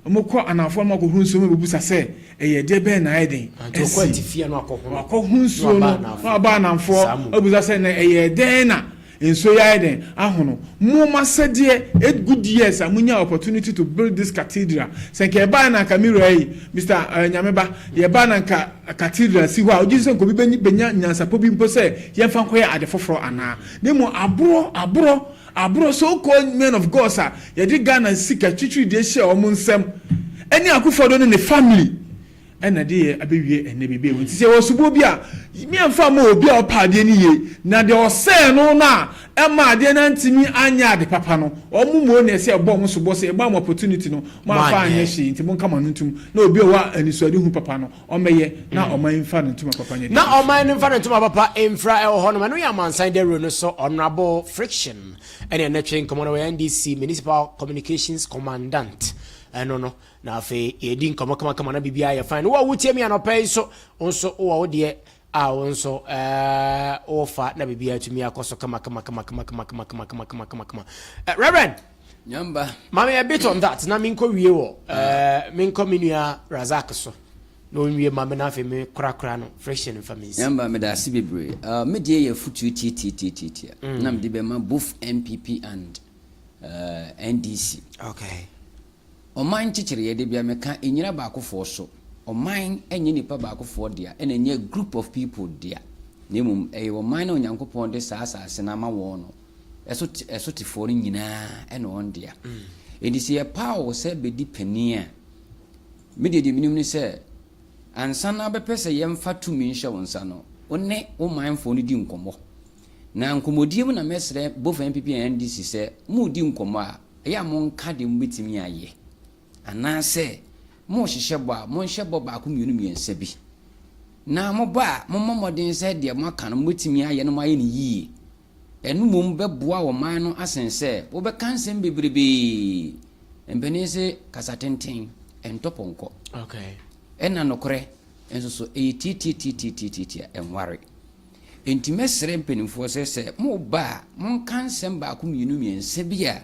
omokọ anafo ma ko hunso me bubusa se eye de be na eden akọ atifia no akọ hunso no ba anafo obusa se na eye de na enso ya eden ahono mo masede 8 good years amunya opportunity to build this cathedral se ke ba na kamera yi Mr. Nyameba ye ba na cathedral si ho a oji se ko bi benya nyansapo bi mpo se ye fa nko ya ade foforo ana nemo abro so-called men of God sir ye di Ghana sika twitwi de hye o mo nsem eni Akufo-Addo ne family ena de abewie ene bebe won ti se wosubo bi a mi amfa ma obi a opade ni ye na de ose no na e ma de na ntimi anya de papa no omumo na se ebo mo so bo se e ba mo opportunity no ma fa anya hye nti mo nka ma ntum na obi wa anisode hu papa no o meye na o man fa ntum papa nya na o man fa ntum papa emfra e ho no ma no ya Amansan Dawuro no so honorable friction ene na twen komo na NDC municipal communications commandant no na afi edin kama na bibia ya fine wo wutie mi anopai so onso wo de a onso ofa na bibia tumi akoso kama Reverend Nyamba mama a bit on that na minko wie wo minko minua Razak so no wie mama na afi me krakra no fresh and family Nyamba me da sibebre me de ye futu titi na me de be ma both MPP and NDC. Okay. Oman chichiri ye de bia meka enyira ba akofo so oman enye nipa ba akofo dia ena enye group of people dia nemum oman na onyankopon de saasase na ma wo no eso tifo ni nyina ena on dia edisi ye pawo se bedi pania media de minim ni se ansa na bepese ye mfa tumi nhye wonsa no one oman fo ni di nkomo na nkomodiem na mesre both MPP and NDC se mu di nkomo a ya mo nka de mbetimi aye anase mo hyehyɛ bɔ a mo nhyɛ bɔ baako mienu miensa bi na mo ba mo momodin sɛ de mo aka no motimi aye no maye ne yie enu mom bɛboa wo man no asense wo bɛka nsɛm bebrebe empani se kasatenten entoponko okay ɛna nokore enso so titi enware enti mesere mpanimfoɔ sɛ mo ba mo nka nsɛm baako mienu miensa bi a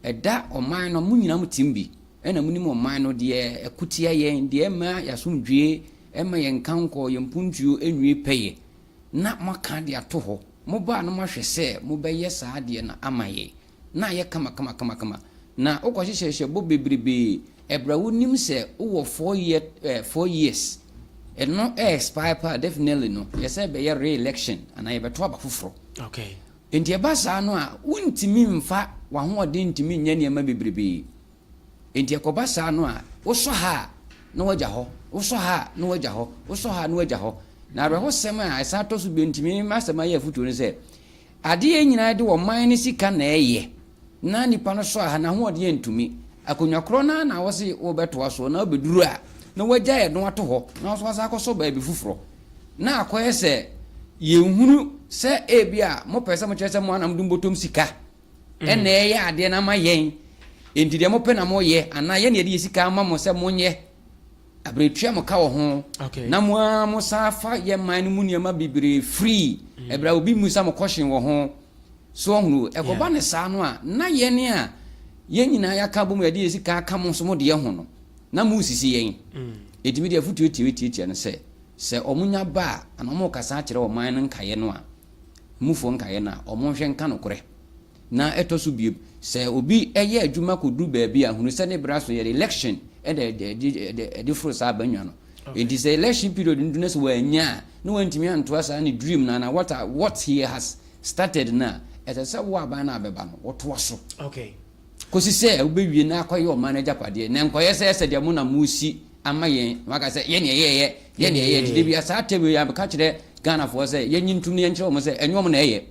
ɛda ɔman no mo nyina mo timbi ɛna mo nim ɔman no de ɛkutia yɛn de ɛma yasomdwe ɛma yɛn kanko yɛn puntuo enwie pɛye na mo ka de ato hɔ mo ba no mahwɛ sɛ mo bɛyɛ saa de na amaye na yɛ kama na okɔhyehyɛ bo bebrebe ɛbra wo nim sɛ wo 4 years ɛno expire pa definitely no yɛsɛ bɛyɛ re-election ana yɛbɛto aba foforo okay enti ɛba saa no a wontimi mfa wahoɔden ntimi nyɛ nneɛma bebrebe enti ɛkɔba saa no a wosɔ ha na wagya hɔ wosɔ ha na wagya hɔ wosɔ ha na wagya hɔ na abrɛho sɛm a ɛsa tɔ so bentimi masɛm ayɛ afotuo no sɛ adeɛ nyinaa de wɔ man ne sika na ɛyɛ na nipa no sɔ ha na hoɔden yɛ ntumi akonnwa korɔ na wɔse wobɛtoa so na wobɛduru a na wagya yɛ no ato hɔ na wɔso asa akɔsɔ baabi foforɔ na akɔyɛ sɛ yɛnhunu sɛ ebi a mopɛ sɛ mokyerɛ sɛ mo anam dum bɔtɔm sika ɛna ɛyɛ adeɛ na ma yɛn enti deɛ mopɛ na moyɛ anaa yɛne yɛde yɛ sika ama mo sɛ monyɛ abretua mo ka wɔ ho na mo sa fa yɛ man no mu nneɛma bebree free ɛbra obi mu sa mo kɔhyen wɔ ho so ɔhunu ɛkɔba ne saa no a na yɛne a yɛn nyinaa yɛaka bɔ mu yɛde yɛ sika aka mo so mo deɛ ho no na mo sisi yɛn ɛtumi deɛ afotuo tiatia no sɛ ɔmonya ba a ana ɔmo kasa akyerɛ ɔman no nkaeɛ no a mufoɔ nkaeɛ no a ɔmo nhwɛ nka nokorɛ na ɛtɔ so biem sɛ obi ɛyɛ adwuma kɔduru baabi a hunu sɛ ne bra so yɛ election ɛde foro saa banwa no enti sɛ election period ndu na sɛ wɔanya a na wɔntumi antoa saa ne dream na what he has started na ɛsɛ sɛ wo aban na abɛba no wɔtoa so okay kosi sɛ wobɛwie na akɔyɛ ɔman no agyapadeɛ na nkɔyɛ sɛ deɛ mo na musi ama yɛn waka sɛ yɛne ɛyɛ de bia saa tɛbɛ yɛ abɛka kyerɛ Ghanafoɔ sɛ yɛnyi ntum no yɛnkyerɛ wɔn sɛ ɛnyɛ ɔmo na ɛyɛ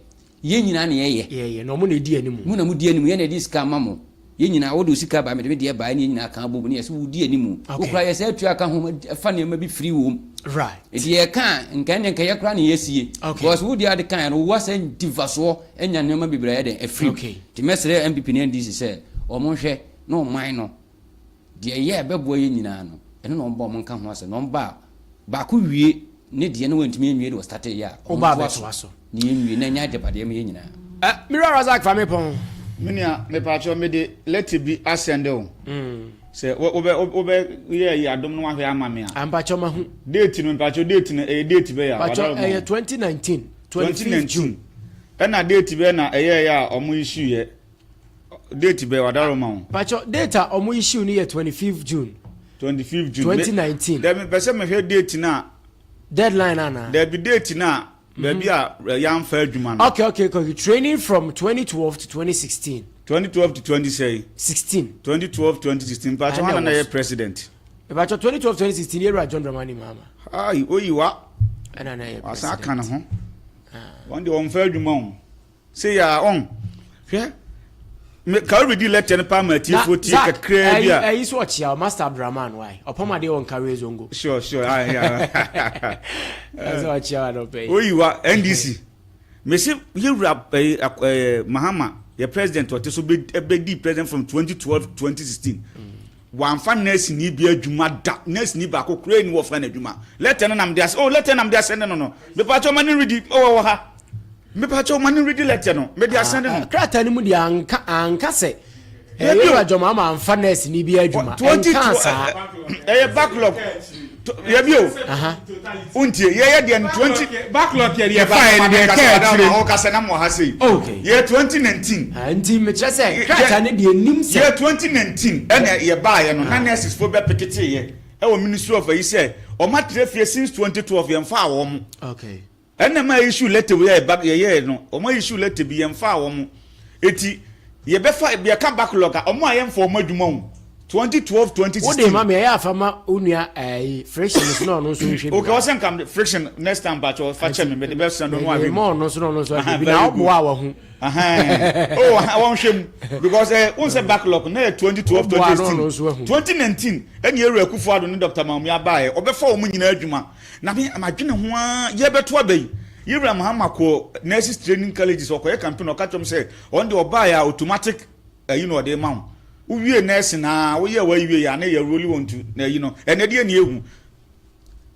yɛn nyinaa na ɛyɛ na ɔmo na edi animu mu na mo di animu yɛn na ɛdi sika ama mo yɛn nyinaa wɔde sika ba mɛde deɛ ba yɛn nyinaa kan bɔ mu ne yɛsɛ wodi animu okura yɛ sɛ atua ka ho fa nneɛma bi firi wɔ mu right edi yɛ ka nkɛyɛ kura ne yɛsie because wodi ade kan no wɔ sɛ divasoɔ enya nneɛma bebree yɛ de afiri ti mɛsrɛ MPP ne NDC sɛ ɔmo hwɛ na ɔman no deɛ yɛ bɛboa yɛn nyinaa no ɛno na ɔmba ɔmo nka ho asɛ na ɔmba baako wie ne deɛ no wɔntumi nwie de start yɛ a ɔba bɛtoa so ne yɛnwie na nya depadeɛ mu yɛ nyinaa Mira Razak fami pon menia me pacho me de let be ascend o se obe ye ya dom no ahwe ama me a ampacho ma hu date no pacho date no date be ya pacho 2019 2019 na date be na ya omo issue ye date be wadaro ma pacho data omo issue ni ye 25th June 2019 dem pese me hwe date na deadline ana there be date na baby a yam fa adwuma no okay training from 2012 to 2016 2012 to 2016 2012 2016 pacho hana na ye president pacho 2012 2016 ye John Dramani mama ai oyiwa ana na ye asa kana ho one day on fa adwuma on say ya on hwe me ka already lecture pa ma tie fo tie kakra bia ai so ochia Master Abdurrahman why opoma de on carry zongo sure yeah so ochia no pay oyiwa NDC me say yewura Mahama your president what so be president from 2012 to 2016 one fan nurse ni bi adwuma da nurse ni ba ko kura ni wo fa na adwuma letter na nam dia letter nam dia send no me pa cho mani ready wo ha me pa cho mani ready letter no me dia send no krata ni mu dia anka se e adwuma ma amfa nurse ni bi adwuma cancer backlog yebio untie ye de 20 backlog ye fine de ka o ka se na mo ha sei ye 2019 anti me kire se krata ne de nim se ye 2019 ena ye ba ye no na nurses fo be pikete ye e wo ministry of yi se o ma trefie since 2012 ye mfa awo mo ena ma issue letter we ye no o ma issue letter bi ye mfa awo mo eti ye be fa ye ka backlog a o mo aye mfa o ma dwuma 2012 2016 what dey mama ya afama unua friction is no so nhwe okay what's come friction next time batch or fache me the best no one more no so bi na obo a wa hu oh I won't shame because on say backlog na 2012 2016 2019 any area Akufo-Addo ni Dr. Mahmoud abaye obefa o mu nyina adwuma na me amadwene ho a ye beto abai Yura Mahama ko nurses training colleges okoye campaign o catch say on the obaye automatic you know the mount uwie nurse na wo ye wa wie ya na ye roli wontu na you know ene de na ehu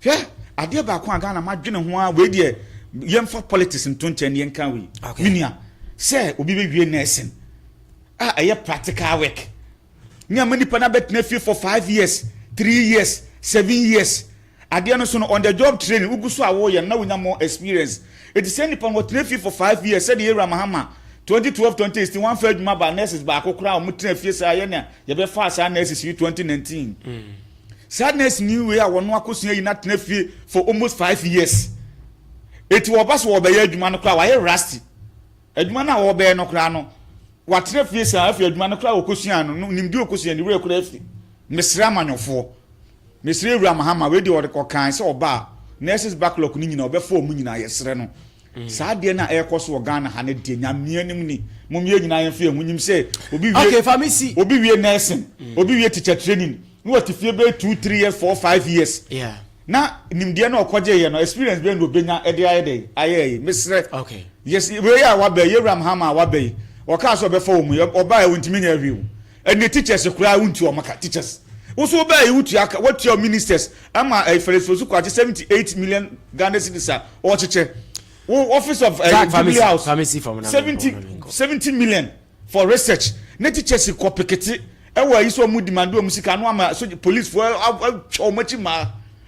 hwe ade ba ko aga na madwene ho a we de yemfa politics ntonche ne yenka we minia say obi be wie nursing eye practical work nya mani pa na betna fie for 5 years 3 years 7 years ade no so no on the job training uguso awo ye na wonya more experience it is any pan what fie for 5 years said Yura Mahama 2012 2016 one third member nurses ba akokra o mutra fie sa ye na ye be fa sa nurses 2019 sadness new way a wono akosua yi na tena fie for almost 5 years it wo bas wo be ye adwuma no kra wa ye rusty adwuma na wo be no kra no wa tena fie sa afie adwuma no kra wo kosua no nimdi okosua ni we kra afi mesra manyofo mesra Yura Mahama we de wo kan se oba nurses backlog ni nyina obefo o mu nyina yesre no saa de na ekoso Ghana ha ne de nyamia nim ni mumye nyina yemfe hunyim se obi wie okay pharmacy obi wie nursing obi wie teacher training no what fie be 2 3 years 4 5 years yeah na nimde na okoje ye no experience be no benya ede aye mesre okay yes we ya wa be Yura Mahama wa be o ka so be fo mu oba e wontimi nya awiu and the teachers kura wontu o maka teachers also be e wutu aka what your ministers ama ferefosu kwa 78 million Ghana cedis o cheche office of Jubilee House 70 million for research na teachers ko pekete e wa yi so mu demand o musika no ama so police for o machi ma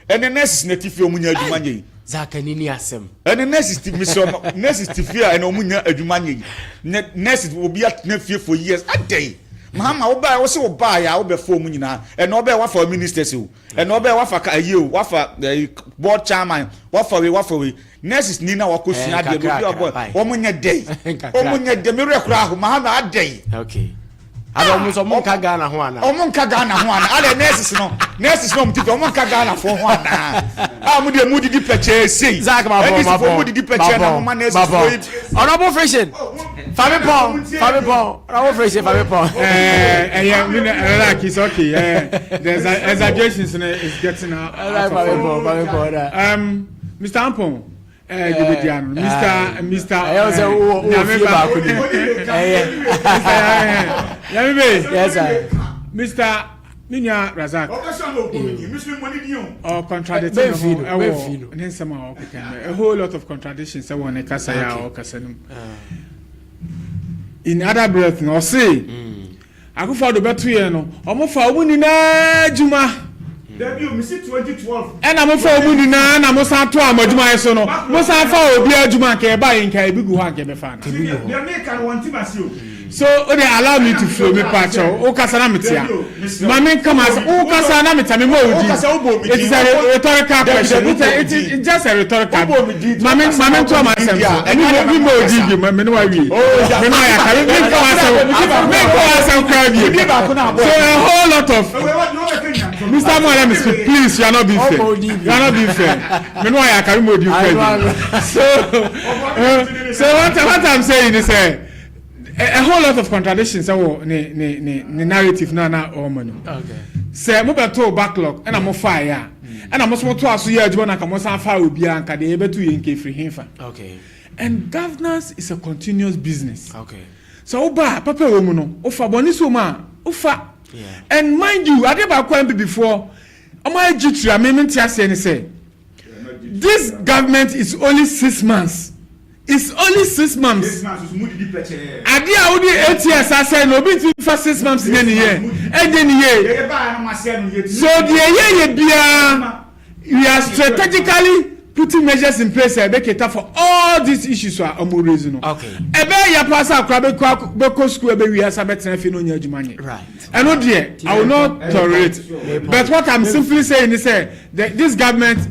ene nurses na tifi o munya adwuma nyi zaka nini asem ene nurses tifi so nurses tifi a ene o munya adwuma nyi nurses obi atna fie for years a day Mahama oba wo se oba ya wo be fo mu nyina ene oba wa for ministers o ene oba wa for aye o wa for board chairman wa for we nurses ni na wa ko sua de no bi o mo nya day o mo nya de me rekura ho Mahama a day okay ada mo so mo ka Ghana ho ana o mo ka Ghana ho ana ada nurses no mo ti o mo ka Ghana fo ho ana mu de mu di peche sei zaka ma bo mu di peche na mo nurses honorable friction Fami Paul. Our friend Fami Paul. Yeah, it's okay. There's exaggerations is getting out. Fami Paul. Mr. Ampon. Mr. Yes, sir. Mr. Ninya Razak. Or contradicting a whole lot of contradictions. I want to Kasaya or Kasanum. In other breath, no say. Akufo-Addo betu ye no. Omo fa omu ni na juma. Debut mi si 2012. And I'm for omu ni na mo san to amaduma ye so no. Mo san fa obi aduma ke ba yin ka ebigu ha ke be fa na. They make an want to masio. So they allow me to flow me patch o kasa na metia. Mama come as o kasa na metia me mo odi. It is a rhetorical question. It's just a rhetorical. Mama to my sense. And we mo odi me no wa wi. Me no ya carry me come as so a whole lot of Mr. Mwalem, please, you are not being fair. You are not being fair. Me no ya carry mo odi. So what I'm saying is a whole lot of contradictions the narrative na or money. Okay. Say mo beto backlog and I'm fire. And I'm also to aso ya adwuma na ka mo san fa obi anka de beto ye nke free hinfa. Okay. And governance is a continuous business. Okay. So oba papa wo mu no, ofa boni so ma, ofa. Yeah. And mind you, I never quite before. Am I jitri amendment say this government is only 6 months. It's only 6 months. Adi a odi 8 years I say no be for 6 months in any year. And then year. So the year bia we are strategically putting measures in place to cater for all these issues are raising. Okay. Ebe ya pass akra be ko school be we asabet na fi no nya adwuma nye. Right. And no dear, I will not tolerate. But what I'm simply saying is this government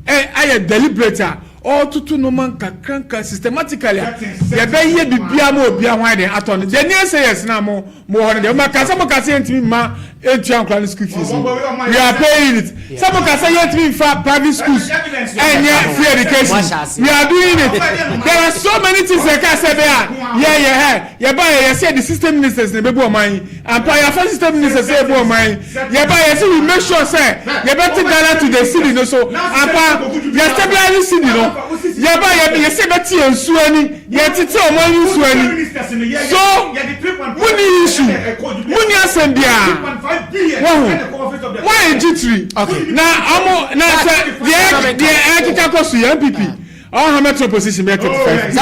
I a deliberator all to no man kakranka systematically ye be ye bibia ma obia hwan de aton de ne say yes na mo hon de ma ka some ka say ntimi ma etuan klan school fees we are paying it some ka say ntimi fa private schools and free education we are doing it there are so many things that can say yeah buy say the system ministers ne be bo man and your first system ministers say bo man buy say we make sure say you better dollar to the city no so and you stabilize city no you say better ensu ani you titi o man ensu ani so money issue money asembia why G3 okay na say the ekika kosu MPP all have metro position be 35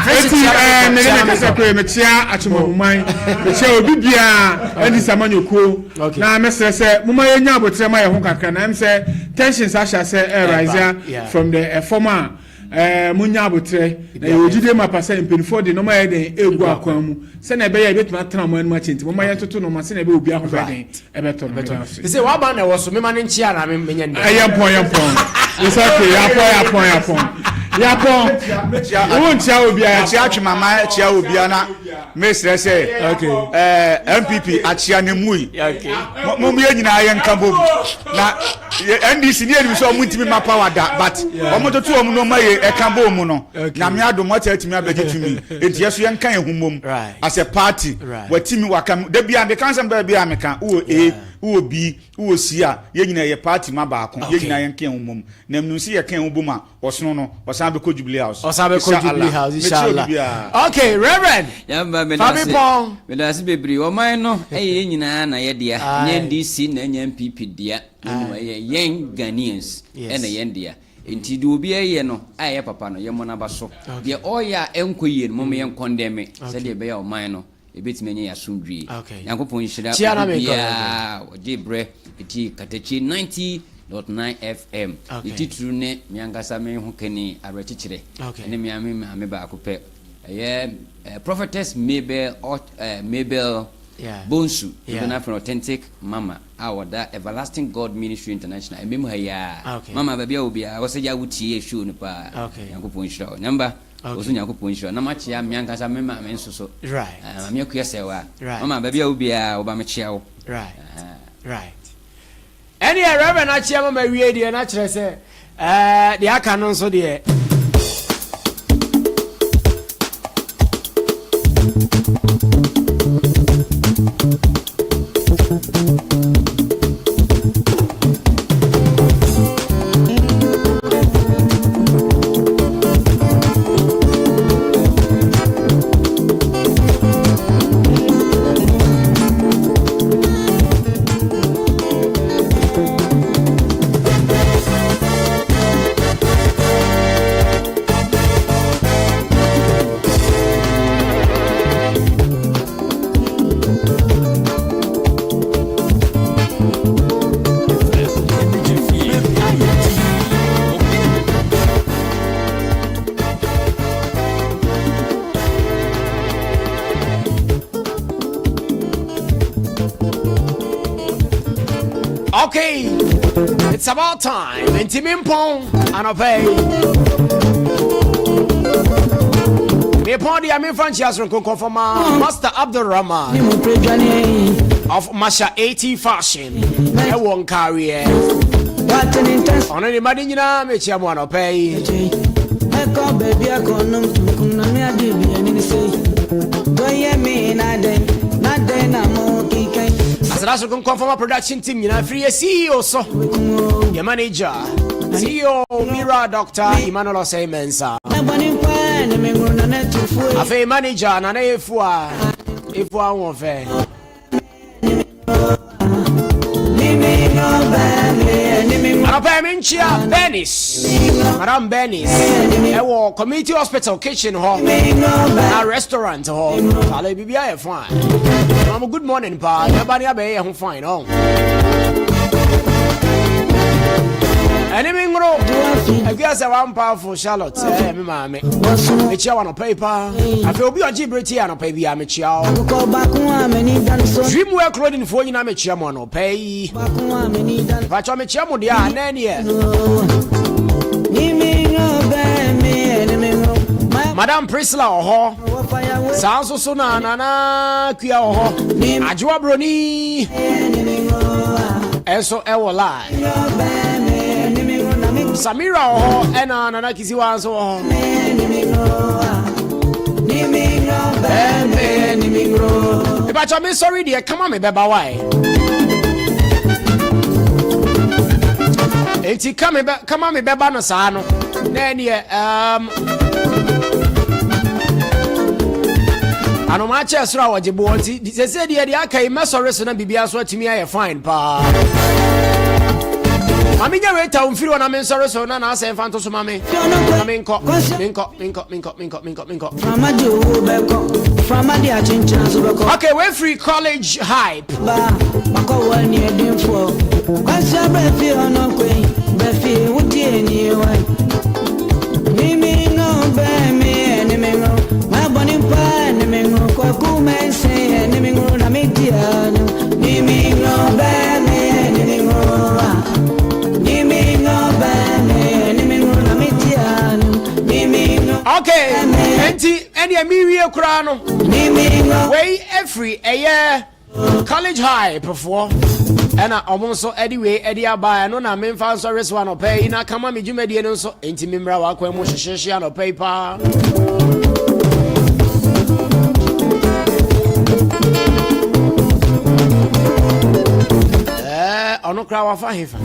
friendship me chia achumoman me chia obi bia andi samanyoko na me say muma yenya abotre ma ye ho kakra na me say tensions asha say rise from the former munya abotre na yojide ma pasa impinfo de no ma ye den egu akwan mu se na be ye betuma tena mo anu achenti muma ye toto no ma se na be obi ahofa den e beto no say wa ba na wo so me ma ne nchia na me menya ndi yempon it's okay yapon won chia obia chia twemama chia obia na mesre say okay MPP achia ne mui okay mo me nyina ye nka bom na NDC ne eni so mo ntimi ma power da but omo toto omo no ma ye eka bom no na me adom what atimi abegitumi enti yeso ye nka ehumom as a party watimi wakam da bia de kansa ba bia meka wo bi wo sia ye nyina ye party ma ba akon ye nyina ye nka ehumom na mnu si ye kan ehumom a osono no osan be ko Jubilee House inshallah okay reverend me da se bebri o man no ye nyina na ye dia NDC na MPP dia no ye Ghanaians na ye dia enti de obi aye no aye papa no ye mo na ba so de oya enkoyie no mo ye condemn se de be ya o man no ebetime enye ya sundwie yankopon hira ya ojebre eti Katakyie 90.9 FM eti true ne miangasa me ho kani arechichire ne miame ba akopɛ prophetess Mabel Bonsu even from authentic mama our that everlasting God ministry international emem ha ya mama ba bia obi a wo se ja wutie show no pa yankopon hira number osu nyakopon hira na machia miangasa me ma me nsoso right me akua sewa mama ba bia obi a wo ba me chia wo right any reverend achia mama wie de na kire se de aka no nso de Okay, it's about time. Intimimpong and obey. Me pon dia me franchise run confirm Master Abdul Rahman of Masha 80 Fashion. E won career. Ono ni madi nyina me chia mo an obey. E ko baby akonom tukun na me adibi ani say. Go ye me na den na mo kikai. That's going to come from a production team. You know, free CEO, so your manager, CEO, Mira, Doctor, Emmanuel Osei Mensa. A fair manager, and an if one won't fair. Minchia Benis, Madame Benis, a community hospital kitchen hall, a restaurant hall. I'll be fine. Good morning, pa. Nobody abe who fine on. Anything wrong? I guess I want powerful Charlotte. Me mama. It's your on paper. I feel be a gibrity and a baby. I'm a child. Dream wear clothing for you. I'm a chairman or pay. But I'm a chairman. Yeah, and then yeah. Madam Priscilla oho sanso so na nana kuya oho Ajwa broni eso ewo lie Samira oho ena nana kisiwa so oho If I'm sorry dear come on me beba why Enti come on me beba no sa no na ne ano ma che sura wajibu onti se se de aka me sorry so na bibia so atimi aye fine pa Aminya weta umfiri wana men sorry so na na se fanto so mame na minko Okay, we're free college hype. Okay, any amiria kurano. Way every a year college high before. And I almost anyway, Eddie Abba, no, na men fans are one of pay. Na come on, me Jumedian so intimimra wakwe Shishian of paper. On no crowd of 5.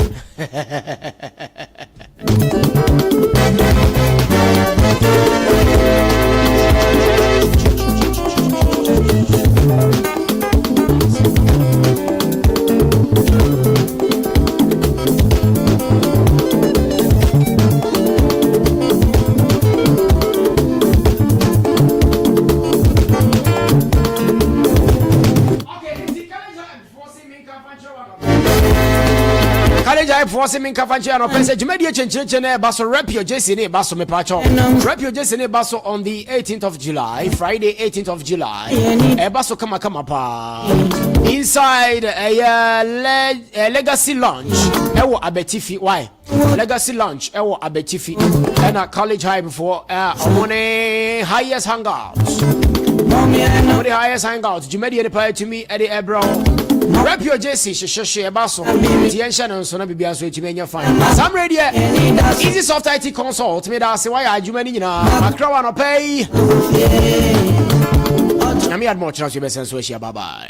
Forcing me Kafanchi no message media chenche baso rap your Jesse ne baso me pacho rap your Jesse ne baso on the 18th of July Friday 18th of July baso kama pa inside a legacy lounge ewo abetifi why legacy lounge ewo abetifi and a college high before on a highest hangouts the highest hangouts you media reply to me at the ebro Rap your JC, Sheshe Basso, Tienshan and Sona Bibia, so you may find some radio. Easy soft IT consult, made us say, why are you many a crown or pay? I had more chance, you best and switch. Bye bye.